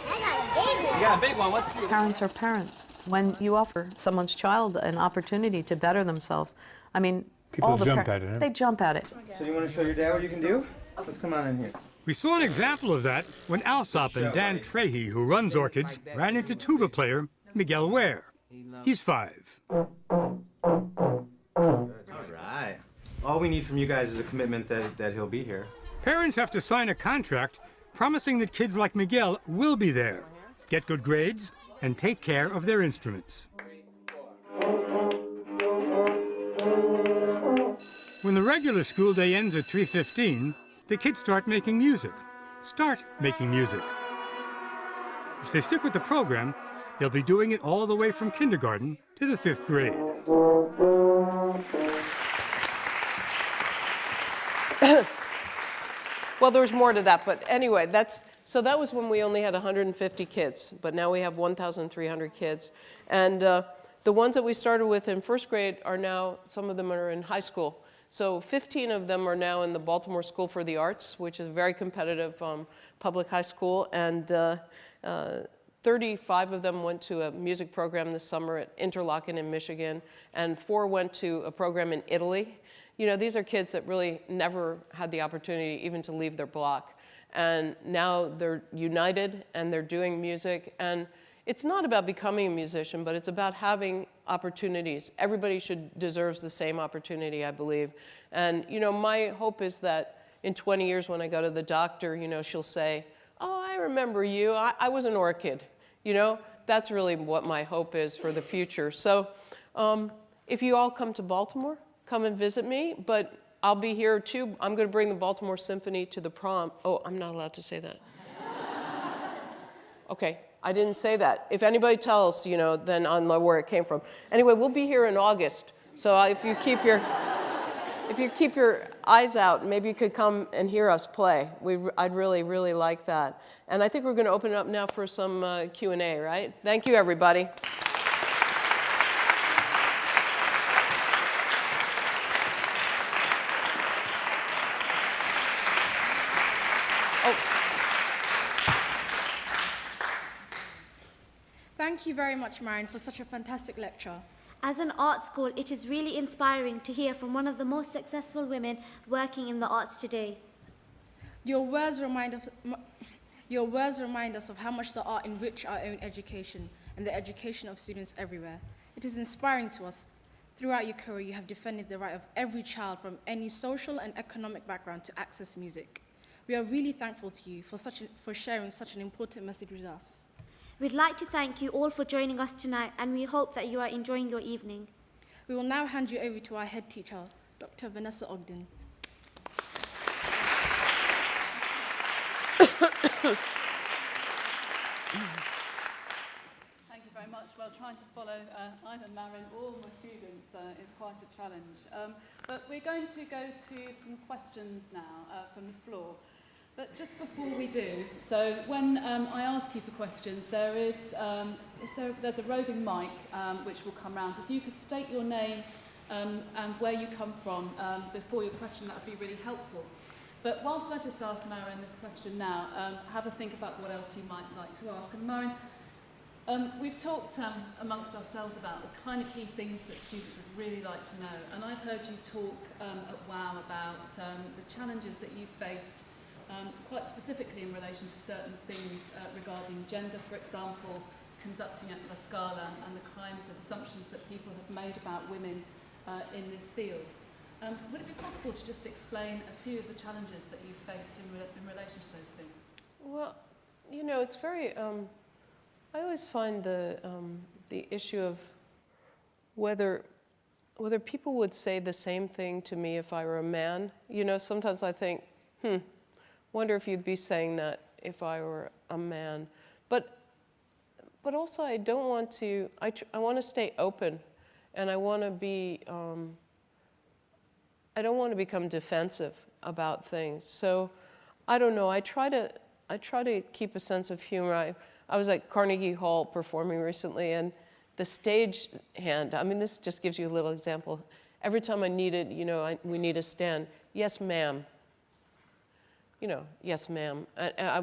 I got a big one. You got a big one. What's the... Parents are parents. When you offer someone's child an opportunity to better themselves, I mean, People all the jump at it, huh? They jump at it. So you want to show your dad what you can do? Let's come on in here. We saw an example of that when Alsop and Dan Trahey, who runs Orchids, ran into tuba player Miguel Ware. He's 5. All right. All we need from you guys is a commitment that he'll be here. Parents have to sign a contract promising that kids like Miguel will be there, get good grades, and take care of their instruments. When the regular school day ends at 3:15, the kids start making music. If they stick with the program, they'll be doing it all the way from kindergarten to the 5th grade. Well, there's more to that, but anyway, so that was when we only had 150 kids, but now we have 1,300 kids. And the ones that we started with in 1st grade are now, some of them are in high school. So 15 of them are now in the Baltimore School for the Arts, which is a very competitive public high school, and 35 of them went to a music program this summer at Interlochen in Michigan, and 4 went to a program in Italy. You know, these are kids that really never had the opportunity even to leave their block. And now they're united and they're doing music. And it's not about becoming a musician, but it's about having opportunities. Everybody deserves the same opportunity, I believe. And, you know, my hope is that in 20 years when I go to the doctor, you know, she'll say, "Oh, I remember you. I was an orchid." You know, that's really what my hope is for the future. So if you all come to Baltimore, come and visit me, but I'll be here too. I'm going to bring the Baltimore Symphony to the prom. Oh, I'm not allowed to say that. Okay, I didn't say that. If anybody tells, you know, then I'll know where it came from. Anyway, we'll be here in August. So if you keep your eyes out, maybe you could come and hear us play. I'd really, really like that. And I think we're going to open it up now for some Q&A, right? Thank you, everybody. Thank you very much, Marin, for such a fantastic lecture. As an art school, it is really inspiring to hear from one of the most successful women working in the arts today. Your words remind us of how much the art enrich our own education and the education of students everywhere. It is inspiring to us. Throughout your career, you have defended the right of every child from any social and economic background to access music. We are really thankful to you for sharing such an important message with us. We'd like to thank you all for joining us tonight, and we hope that you are enjoying your evening. We will now hand you over to our head teacher, Dr. Vanessa Ogden. Thank you very much. Well, trying to follow either Marin or my students is quite a challenge. But we're going to go to some questions now from the floor. But just before we do, so when I ask you for questions, there's a roving mic which will come round. If you could state your name and where you come from before your question, that would be really helpful. But whilst I just ask Marin this question now, have a think about what else you might like to ask. And Marin, we've talked amongst ourselves about the kind of key things that students would really like to know. And I've heard you talk at WOW about the challenges that you've faced quite specifically in relation to certain things regarding gender, for example, conducting at La Scala, and the kinds of assumptions that people have made about women in this field. Would it be possible to just explain a few of the challenges that you've faced in relation to those things? Well, you know, it's very, I always find the issue of whether people would say the same thing to me if I were a man. You know, sometimes I think, wonder if you'd be saying that if I were a man. But also I don't want to, I want to stay open, and I want to be, I don't want to become defensive about things. So I don't know, I try to keep a sense of humor. I was at Carnegie Hall performing recently, and the stage hand, I mean, this just gives you a little example. Every time I needed, you know, we need a stand, yes ma'am. You know, yes, ma'am.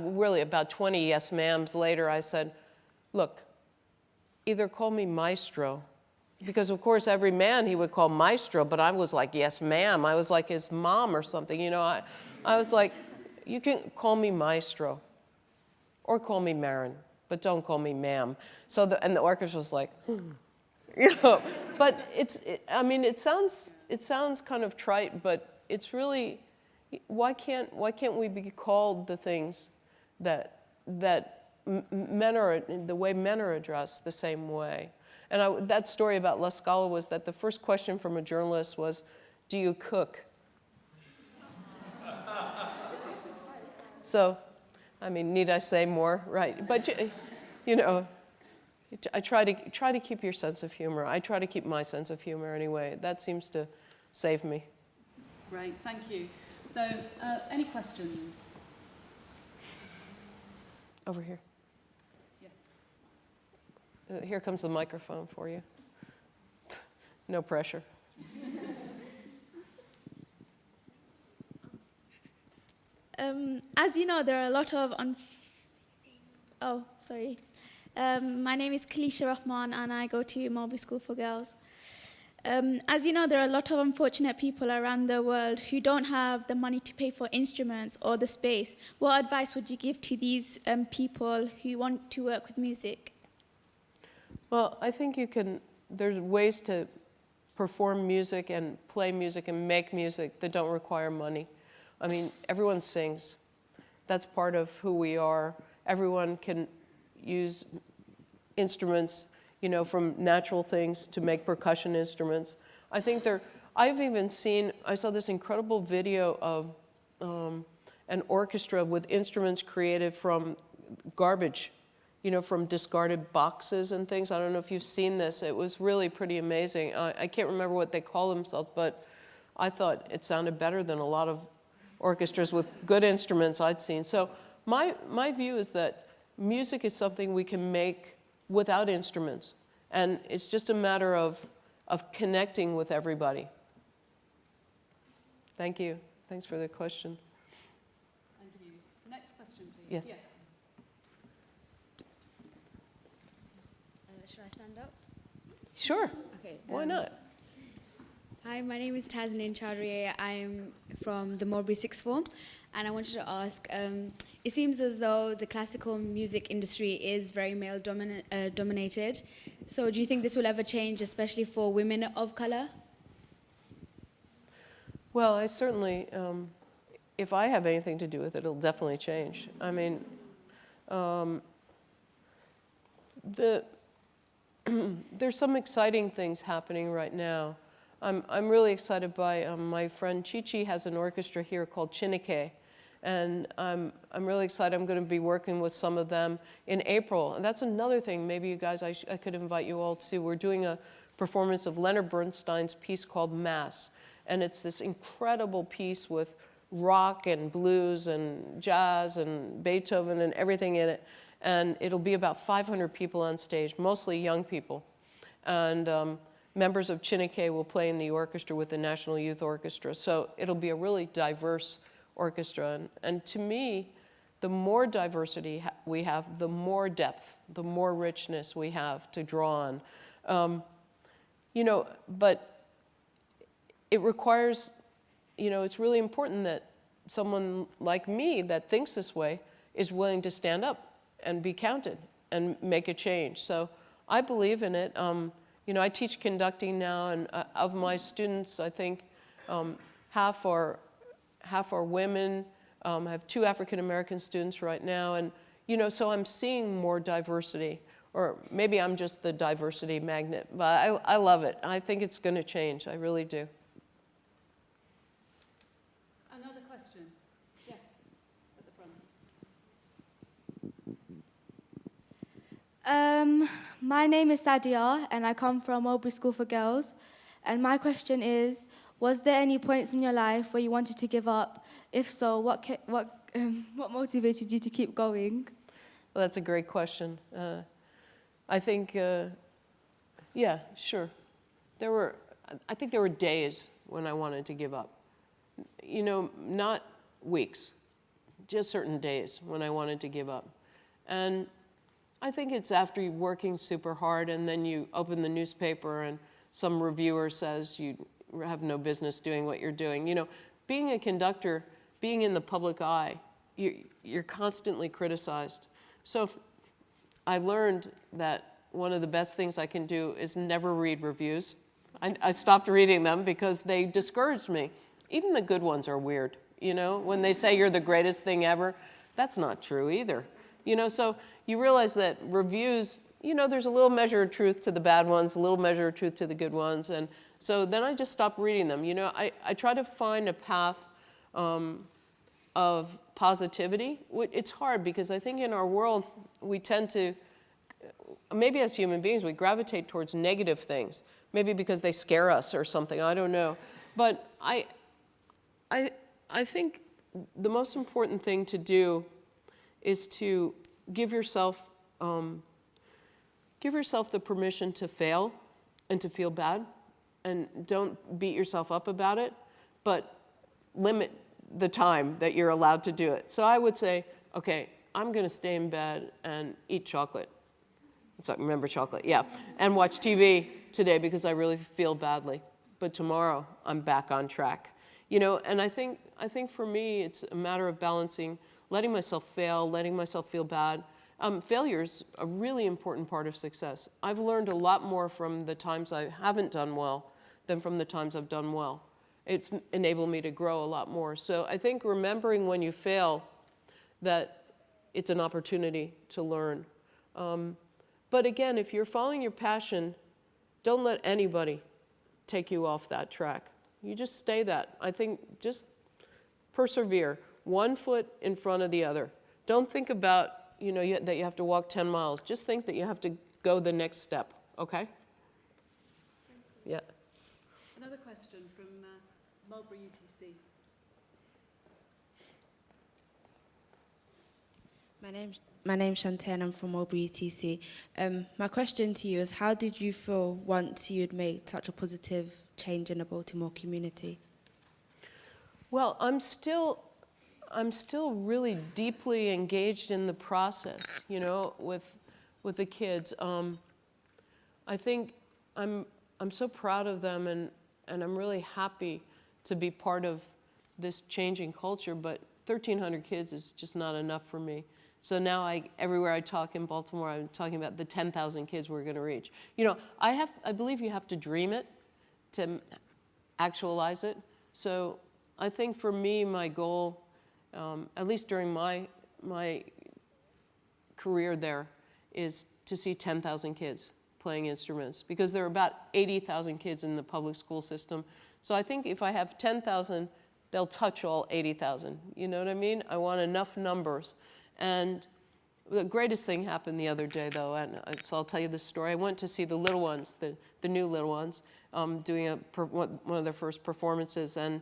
Really, about 20 yes, ma'ams later, I said, look, either call me maestro, because of course every man he would call maestro, but I was like, yes, ma'am. I was like his mom or something, you know. I was like, you can call me maestro or call me Marin, but don't call me ma'am. So and the orchestra was like, you know, but I mean, it sounds kind of trite, but it's really, why can't we be called the things that men are, the way men are addressed the same way? And that story about La Scala was that the first question from a journalist was, do you cook? So, I mean, need I say more? Right, but you know, I try to keep your sense of humor. I try to keep my sense of humor anyway. That seems to save me. Great, thank you. So, any questions? Over here. Yes. Here comes the microphone for you. No pressure. As you know, there are a lot of my name is Kalisha Rahman, and I go to Mulberry School for Girls. As you know, there are a lot of unfortunate people around the world who don't have the money to pay for instruments or the space. What advice would you give to these people who want to work with music? Well, I think there's ways to perform music and play music and make music that don't require money. I mean, everyone sings. That's part of who we are. Everyone can use instruments, you know, from natural things to make percussion instruments. I think I saw this incredible video of an orchestra with instruments created from garbage, you know, from discarded boxes and things. I don't know if you've seen this. It was really pretty amazing. I can't remember what they call themselves, but I thought it sounded better than a lot of orchestras with good instruments I'd seen. So my view is that music is something we can make without instruments. And it's just a matter of connecting with everybody. Thank you. Thanks for the question. Thank you. Next question, please. Yes. Should I stand up? Sure. Okay. Why not? Hi, my name is Tasneem Chowdhury. I'm from the Mulberry Sixth Form, and I wanted to ask, it seems as though the classical music industry is very male dominated. So do you think this will ever change, especially for women of color? Well, I certainly, if I have anything to do with it, it'll definitely change. I mean, there's some exciting things happening right now. I'm really excited by my friend Chichi has an orchestra here called Chineke, and I'm really excited. I'm going to be working with some of them in April, and that's another thing. Maybe you guys, I could invite you all to. We're doing a performance of Leonard Bernstein's piece called Mass, and it's this incredible piece with rock and blues and jazz and Beethoven and everything in it, and it'll be about 500 people on stage, mostly young people, and members of Chineke will play in the orchestra with the National Youth Orchestra. So it'll be a really diverse orchestra. And to me, the more diversity we have, the more depth, the more richness we have to draw on. You know, but it requires, you know, it's really important that someone like me that thinks this way is willing to stand up and be counted and make a change. So I believe in it. You know, I teach conducting now, and of my students, I think half are women. I have 2 African-American students right now, and, you know, so I'm seeing more diversity, or maybe I'm just the diversity magnet, but I love it. I think it's going to change. I really do. Another question? Yes, at the front. My name is Sadia, and I come from Mulberry School for Girls. And my question is, was there any points in your life where you wanted to give up? If so, what motivated you to keep going? Well, that's a great question. I think, yeah, sure. I think there were days when I wanted to give up. You know, not weeks, just certain days when I wanted to give up. And I think it's after you're working super hard and then you open the newspaper and some reviewer says you have no business doing what you're doing. You know, being a conductor, being in the public eye, you're constantly criticized. So I learned that one of the best things I can do is never read reviews. I stopped reading them because they discouraged me. Even the good ones are weird, you know? When they say you're the greatest thing ever, that's not true either. You know, so you realize that reviews, you know, there's a little measure of truth to the bad ones, a little measure of truth to the good ones. And so then I just stopped reading them. You know, I try to find a path of positivity. It's hard because I think in our world we tend to, maybe as human beings, we gravitate towards negative things. Maybe because they scare us or something, I don't know. But I think the most important thing to do is to give yourself the permission to fail and to feel bad, and don't beat yourself up about it, but limit the time that you're allowed to do it. So I would say, okay, I'm going to stay in bed and eat chocolate. So remember chocolate, yeah, and watch TV today because I really feel badly. But tomorrow I'm back on track. You know, and I think for me it's a matter of balancing, letting myself fail, letting myself feel bad. Failure's a really important part of success. I've learned a lot more from the times I haven't done well than from the times I've done well. It's enabled me to grow a lot more. So I think remembering when you fail that it's an opportunity to learn. But again, if you're following your passion, don't let anybody take you off that track. You just stay that. I think just persevere, one foot in front of the other. Don't think about, you know, that you have to walk 10 miles. Just think that you have to go the next step, okay? Yeah. Another question from Mulberry UTC. My name's Shantae and I'm from Mulberry UTC. My question to you is, how did you feel once you had made such a positive change in the Baltimore community? Well, I'm still really deeply engaged in the process, you know, with the kids. I think I'm so proud of them, and I'm really happy to be part of this changing culture, but 1,300 kids is just not enough for me. So now everywhere I talk in Baltimore, I'm talking about the 10,000 kids we're going to reach. You know, I believe you have to dream it to actualize it. So I think for me, my goal, at least during my career there, is to see 10,000 kids playing instruments, because there are about 80,000 kids in the public school system. So I think if I have 10,000, they'll touch all 80,000. You know what I mean? I want enough numbers. And the greatest thing happened the other day, though, and so I'll tell you this story. I went to see the little ones, the new little ones, doing one of their first performances, and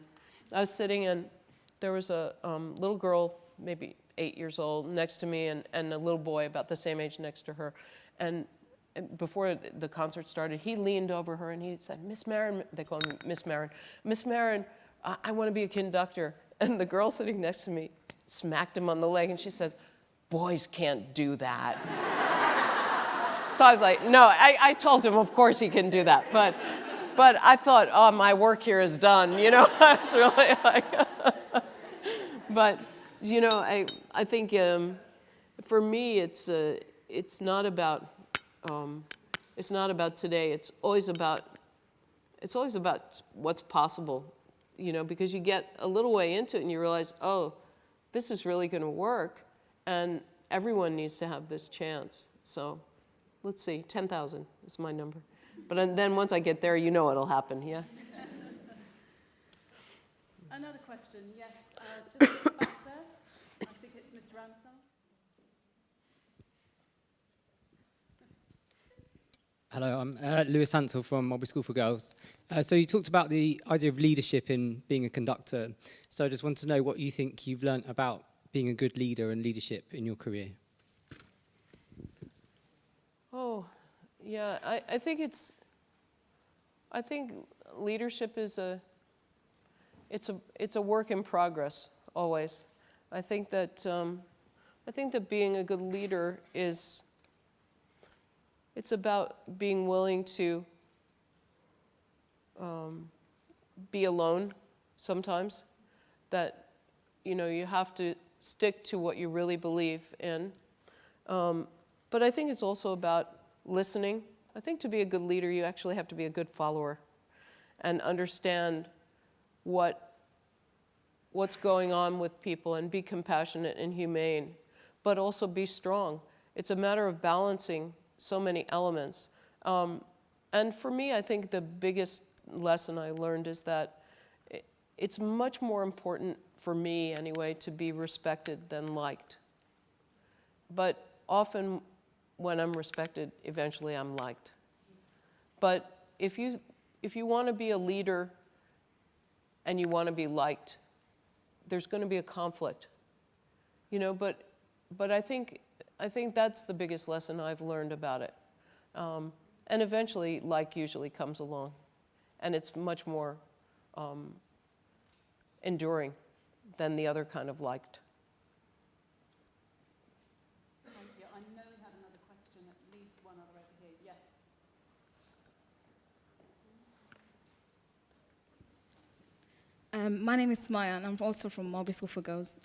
I was sitting, and there was a little girl, maybe 8 years old, next to me, and a little boy about the same age next to her. And before the concert started, he leaned over her and he said, "Miss Marin," they call me Miss Marin, "Miss Marin, I want to be a conductor." And the girl sitting next to me smacked him on the leg, and she said, "Boys can't do that." So I was like, no, I told him, of course he can do that. But I thought, oh, my work here is done, you know. It's really like, but, you know, I think for me, it's not about today. It's always about what's possible, you know, because you get a little way into it and you realize, oh, this is really going to work, and everyone needs to have this chance. So let's see, 10,000 is my number. But then once I get there, you know it'll happen, yeah? Another question, yes, just back there. I think it's Mr. Ansell. Hello, I'm Lewis Ansell from Mulberry School for Girls. So you talked about the idea of leadership in being a conductor. So I just want to know what you think you've learnt about being a good leader and leadership in your career. Oh, yeah, I think leadership is it's a work in progress always. I think that being a good leader is It's about being willing to be alone sometimes, that, you know, you have to stick to what you really believe in. But I think it's also about listening. I think to be a good leader, you actually have to be a good follower and understand what's going on with people and be compassionate and humane, but also be strong. It's a matter of balancing so many elements. And for me, I think the biggest lesson I learned is that it's much more important for me anyway to be respected than liked. But often when I'm respected, eventually I'm liked. But if you want to be a leader and you want to be liked, there's going to be a conflict, you know. But I think that's the biggest lesson I've learned about it. And eventually, like usually comes along, and it's much more enduring than the other kind of liked. Thank you. I know we had another question, at least one other over here. Yes. My name is Maya, and I'm also from Mulberry School for Girls.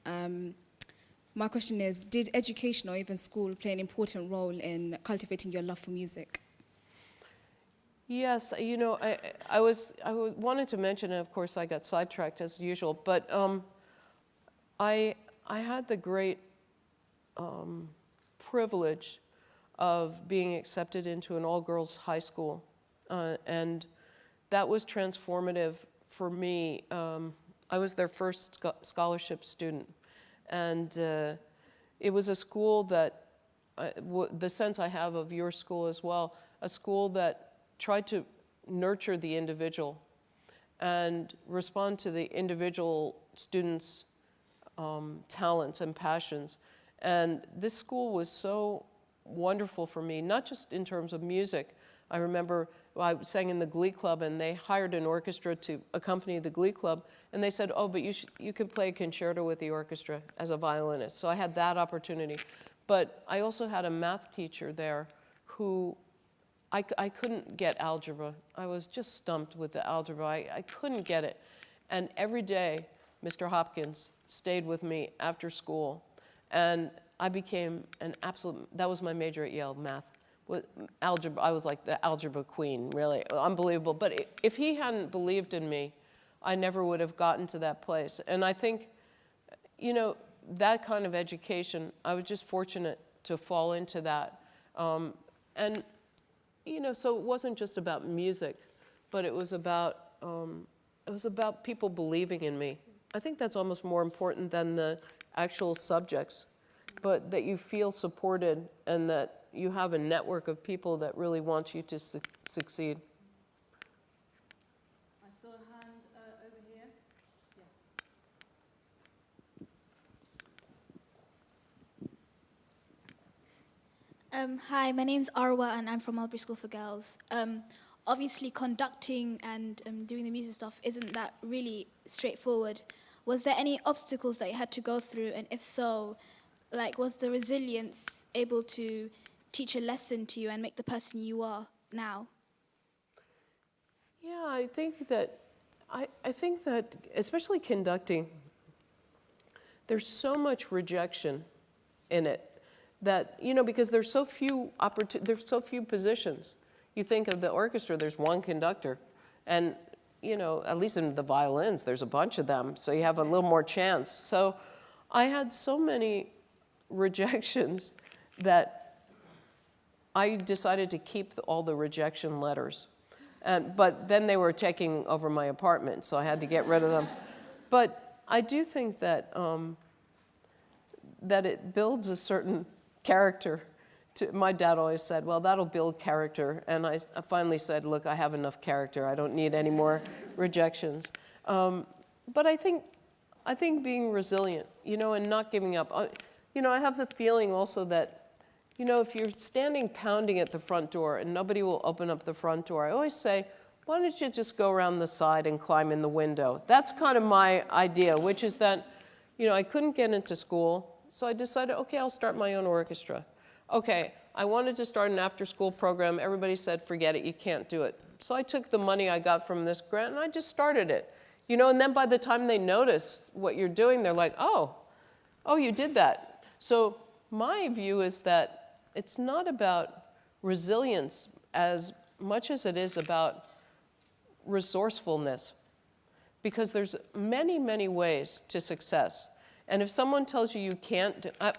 My question is, did education or even school play an important role in cultivating your love for music? Yes, you know, I wanted to mention, and of course I got sidetracked as usual, but I had the great privilege of being accepted into an all-girls high school, and that was transformative for me. I was their first scholarship student, and it was a school that, the sense I have of your school as well, a school that tried to nurture the individual and respond to the individual students' talents and passions. And this school was so wonderful for me, not just in terms of music. I remember I sang in the Glee Club, and they hired an orchestra to accompany the Glee Club, and they said, oh, but you could play a concerto with the orchestra as a violinist. So I had that opportunity. But I also had a math teacher there who I couldn't get algebra. I was just stumped with the algebra. I couldn't get it. And every day, Mr. Hopkins stayed with me after school, and I became an absolute, that was my major at Yale, math. With algebra, I was like the algebra queen, really, unbelievable. But if he hadn't believed in me, I never would have gotten to that place. And I think, you know, that kind of education, I was just fortunate to fall into that. And, you know, so it wasn't just about music, but it was about people believing in me. I think that's almost more important than the actual subjects, but that you feel supported and that you have a network of people that really want you to succeed. I saw a hand over here. Yes. Hi, my name's Arwa, and I'm from Mulberry School for Girls. Obviously, conducting and doing the music stuff isn't that really straightforward. Was there any obstacles that you had to go through, and if so, like, was the resilience able to teach a lesson to you and make the person you are now? Yeah, I think that especially conducting, there's so much rejection in it that, you know, because there's so few positions. You think of the orchestra, there's one conductor, and, you know, at least in the violins, there's a bunch of them, so you have a little more chance. So I had so many rejections that I decided to keep all the rejection letters. But then they were taking over my apartment, so I had to get rid of them. But I do think that that it builds a certain character. My dad always said, well, that'll build character. And I finally said, look, I have enough character. I don't need any more rejections. But I think being resilient, you know, and not giving up. You know, I have the feeling also that, you know, if you're standing pounding at the front door and nobody will open up the front door, I always say, why don't you just go around the side and climb in the window? That's kind of my idea, which is that, you know, I couldn't get into school, so I decided, okay, I'll start my own orchestra. Okay, I wanted to start an after-school program. Everybody said, forget it, you can't do it. So I took the money I got from this grant and I just started it. You know, and then by the time they notice what you're doing, they're like, oh, you did that. So my view is that it's not about resilience as much as it is about resourcefulness. Because there's many, many ways to success. And if someone tells you you can't, I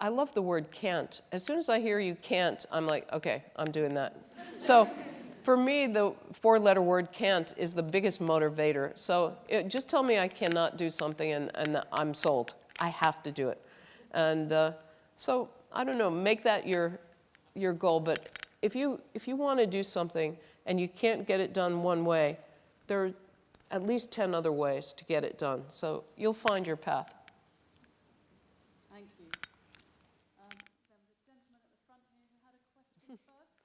love the word can't. As soon as I hear you can't, I'm like, okay, I'm doing that. So for me, the 4-letter word can't is the biggest motivator. So just tell me I cannot do something and I'm sold. I have to do it. And so I don't know, make that your goal. But if you want to do something and you can't get it done one way, there are at least 10 other ways to get it done. So you'll find your path. Thank you. There was a gentleman at the front here who had a question first.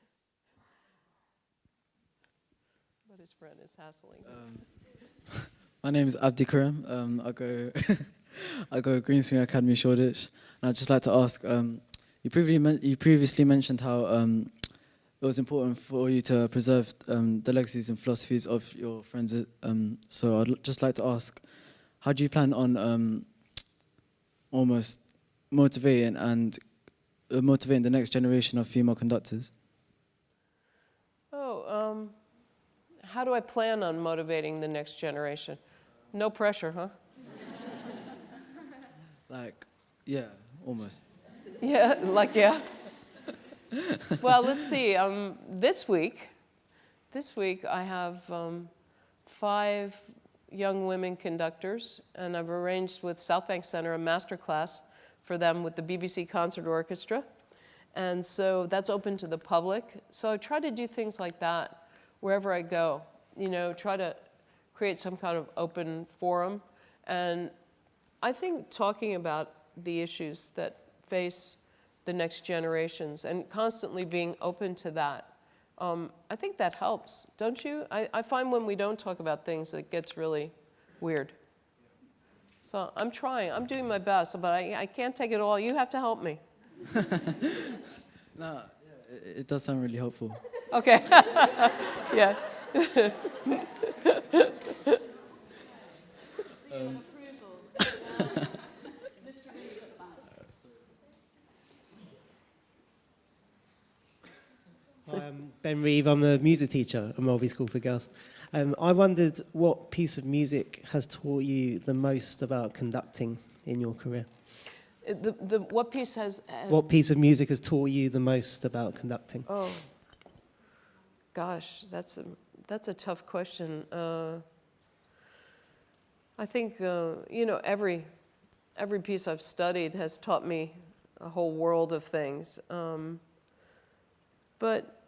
But his friend is hassling. My name is Abdi Karim. I go Greensmere Academy, Shoreditch. And I'd just like to ask, you previously mentioned how it was important for you to preserve the legacies and philosophies of your friends. So I'd just like to ask, how do you plan on almost motivating the next generation of female conductors? How do I plan on motivating the next generation? No pressure, huh? Like, yeah, almost. Yeah, like, yeah. Well, let's see. This week I have 5 young women conductors, and I've arranged with South Bank Center a master class for them with the BBC Concert Orchestra. And so that's open to the public. So I try to do things like that wherever I go, you know, try to create some kind of open forum. And I think talking about the issues that face the next generations and constantly being open to that, I think that helps, don't you? I find when we don't talk about things, it gets really weird. So I'm trying, I'm doing my best, but I can't take it all. You have to help me. No, it does sound really helpful. Okay. Yeah. Hi, I'm Ben Reeve. I'm the music teacher at Mulberry School for Girls. I wondered what piece of music has taught you the most about conducting in your career? What piece has... What piece of music has taught you the most about conducting? Oh, gosh, that's a tough question. I think, you know, every piece I've studied has taught me a whole world of things. But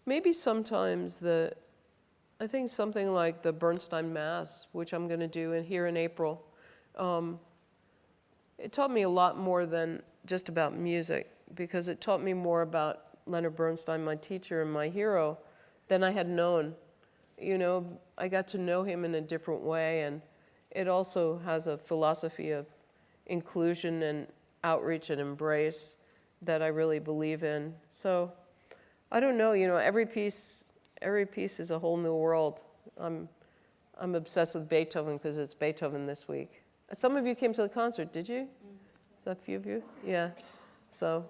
maybe sometimes I think something like the Bernstein Mass, which I'm going to do here in April, it taught me a lot more than just about music, because it taught me more about Leonard Bernstein, my teacher and my hero, than I had known. You know, I got to know him in a different way, and it also has a philosophy of inclusion and outreach and embrace that I really believe in. So I don't know, you know, every piece is a whole new world. I'm obsessed with Beethoven because it's Beethoven this week. Some of you came to the concert, did you? Is that a few of you? Yeah. So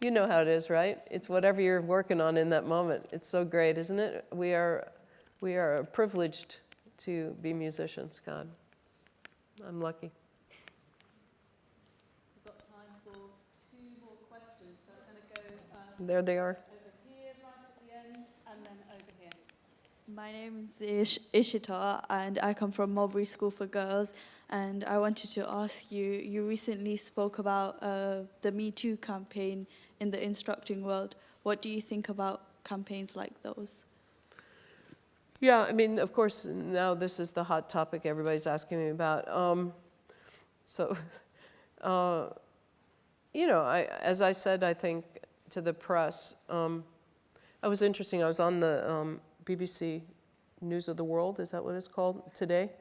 you know how it is, right? It's whatever you're working on in that moment. It's so great, isn't it? We are privileged to be musicians, God. I'm lucky. We've got time for 2 more questions, so I'm going to go There they are. over here, right at the end, and then over here. My name is Ishita, and I come from Mulberry School for Girls. And I wanted to ask you, you recently spoke about the Me Too campaign in the instructing world. What do you think about campaigns like those? Yeah, I mean, of course, now this is the hot topic everybody's asking me about. You know, as I said, I think, to the press, it was interesting. I was on the BBC News of the World, is that what it's called, today?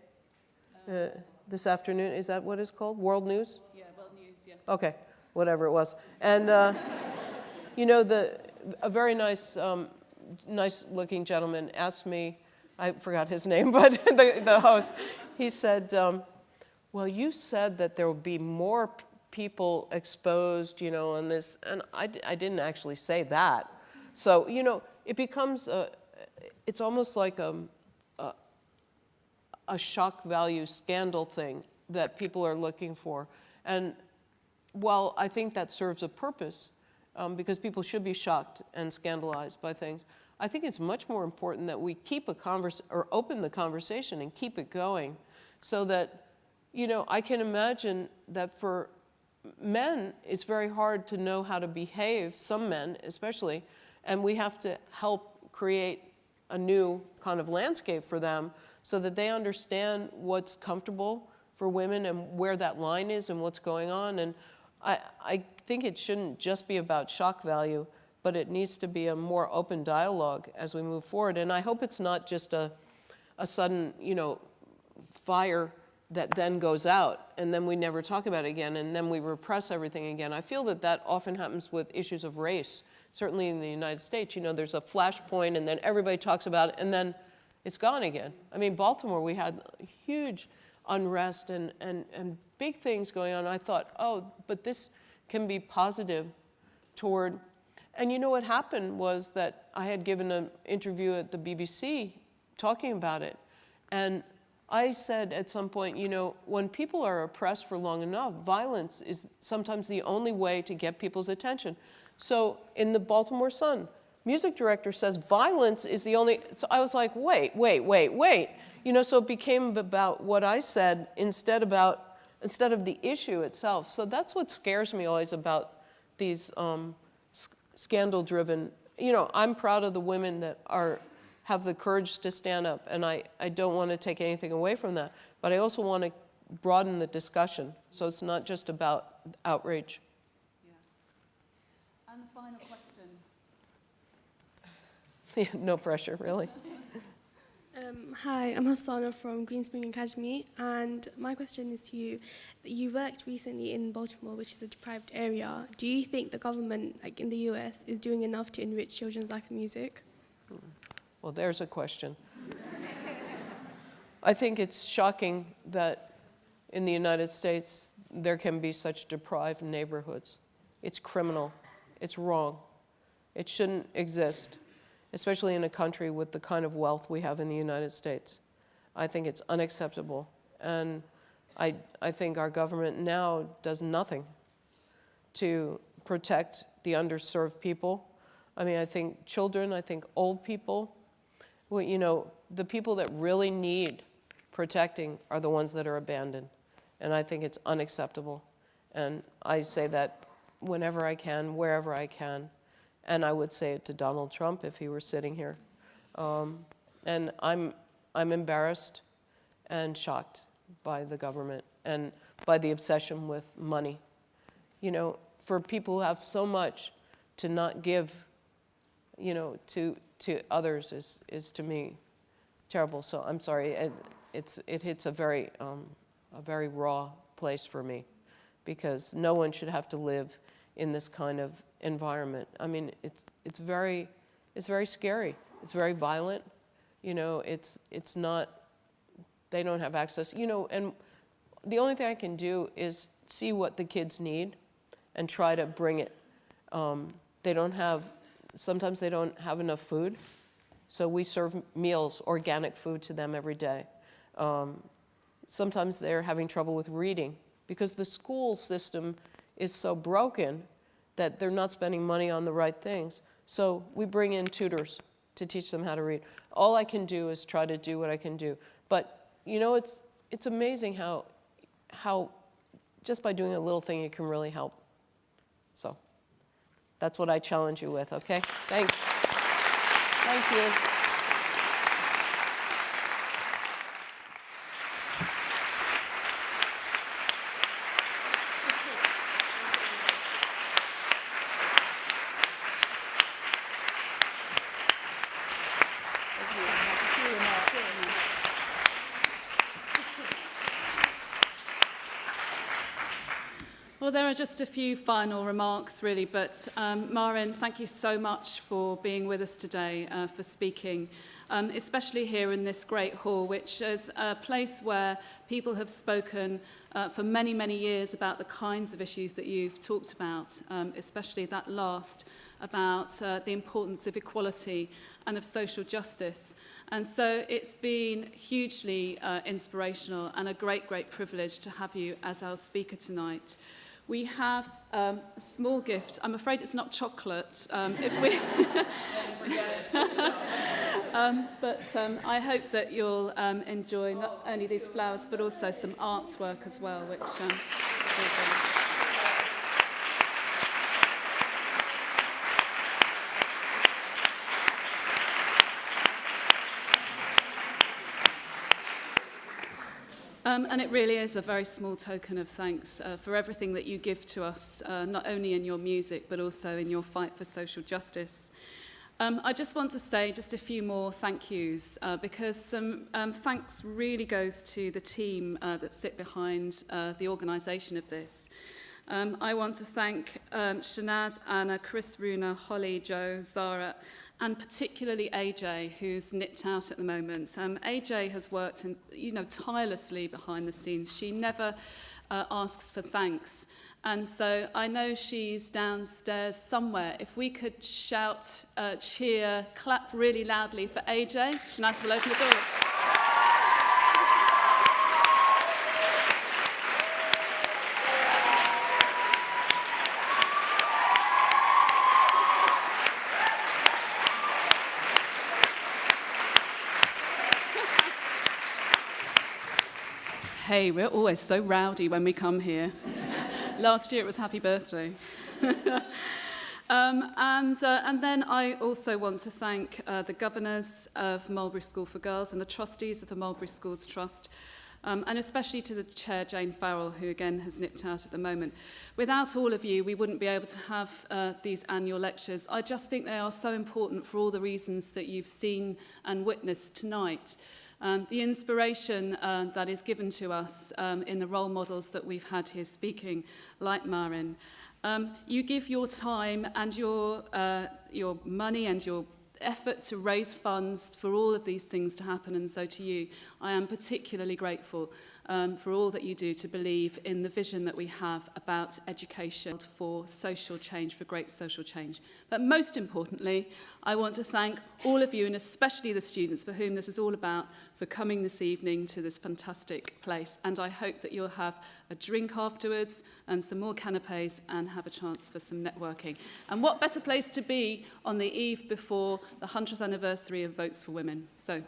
This afternoon, is that what it's called? World News? Yeah, World News, yeah. Okay, whatever it was. And You know, a very nice, nice-looking gentleman asked me, I forgot his name, but the host, he said, well, you said that there would be more people exposed, you know, on this, and I didn't actually say that. So, you know, it becomes, it's almost like a shock value scandal thing that people are looking for. And while I think that serves a purpose, because people should be shocked and scandalized by things, I think it's much more important that we keep or open the conversation and keep it going, so that, you know, I can imagine that for men, it's very hard to know how to behave, some men especially, and we have to help create a new kind of landscape for them so that they understand what's comfortable for women and where that line is and what's going on. And I think it shouldn't just be about shock value, but it needs to be a more open dialogue as we move forward. And I hope it's not just a sudden, you know, fire that then goes out and then we never talk about it again and then we repress everything again. I feel that that often happens with issues of race. Certainly in the United States, you know, there's a flashpoint and then everybody talks about it and then it's gone again. I mean, Baltimore, we had huge unrest and big things going on. I thought, oh, but this can be positive toward, and you know what happened was that I had given an interview at the BBC talking about it. And I said at some point, you know, when people are oppressed for long enough, violence is sometimes the only way to get people's attention. So in the Baltimore Sun, music director says violence is the only, so I was like, wait. You know, so it became about what I said instead of the issue itself. So that's what scares me always about these scandal-driven, you know, I'm proud of the women that have the courage to stand up, and I don't want to take anything away from that, but I also want to broaden the discussion, so it's not just about outrage. And the final question. Yeah, no pressure, really. Hi, I'm Hafsana from Greenspring Academy, and my question is to you. You worked recently in Baltimore, which is a deprived area. Do you think the government, like in the US, is doing enough to enrich children's life and music? Well, there's a question. I think it's shocking that in the United States there can be such deprived neighborhoods. It's criminal. It's wrong. It shouldn't exist, especially in a country with the kind of wealth we have in the United States. I think it's unacceptable. And I think our government now does nothing to protect the underserved people. I mean, I think children, I think old people, well, you know, the people that really need protecting are the ones that are abandoned. And I think it's unacceptable. And I say that whenever I can, wherever I can. And I would say it to Donald Trump if he were sitting here. And I'm embarrassed and shocked by the government and by the obsession with money. You know, for people who have so much to not give, you know, to others is to me terrible. So I'm sorry, it hits a very raw place for me, because no one should have to live in this kind of environment. I mean, it's very scary. It's very violent. You know, it's not, they don't have access. You know, and the only thing I can do is see what the kids need and try to bring it. Sometimes they don't have enough food, so we serve meals, organic food to them every day. Sometimes they're having trouble with reading because the school system is so broken that they're not spending money on the right things. So we bring in tutors to teach them how to read. All I can do is try to do what I can do. But, you know, it's amazing how just by doing a little thing you can really help. So that's what I challenge you with, okay? Thanks. Thank you. Well, there are just a few final remarks, really, but Marin, thank you so much for being with us today, for speaking, especially here in this great hall, which is a place where people have spoken for many, many years about the kinds of issues that you've talked about, especially that last, about the importance of equality and of social justice. And so it's been hugely inspirational and a great, great privilege to have you as our speaker tonight. We have a small gift. I'm afraid it's not chocolate. If we, but I hope that you'll enjoy not only these flowers but also some artwork as well, which and it really is a very small token of thanks for everything that you give to us, not only in your music, but also in your fight for social justice. I just want to say just a few more thank yous, because some thanks really goes to the team that sit behind the organisation of this. I want to thank Shanaz, Anna, Chris, Runa, Holly, Joe, Zara, and particularly AJ, who's nipped out at the moment. AJ has worked, tirelessly behind the scenes. She never asks for thanks. And so I know she's downstairs somewhere. If we could shout, cheer, clap really loudly for AJ, Shanaz will open the door. Hey, we're always so rowdy when we come here. Last year it was happy birthday. And then I also want to thank the governors of Mulberry School for Girls and the trustees of the Mulberry Schools Trust, and especially to the chair, Jane Farrell, who again has nipped out at the moment. Without all of you, we wouldn't be able to have these annual lectures. I just think they are so important for all the reasons that you've seen and witnessed tonight. The inspiration that is given to us in the role models that we've had here speaking, like Marin. You give your time and your money and your effort to raise funds for all of these things to happen, and so to you, I am particularly grateful for all that you do to believe in the vision that we have about education for social change, for great social change. But most importantly, I want to thank all of you, and especially the students for whom this is all about, for coming this evening to this fantastic place. And I hope that you'll have a drink afterwards and some more canapes and have a chance for some networking. And what better place to be on the eve before the 100th anniversary of Votes for Women. So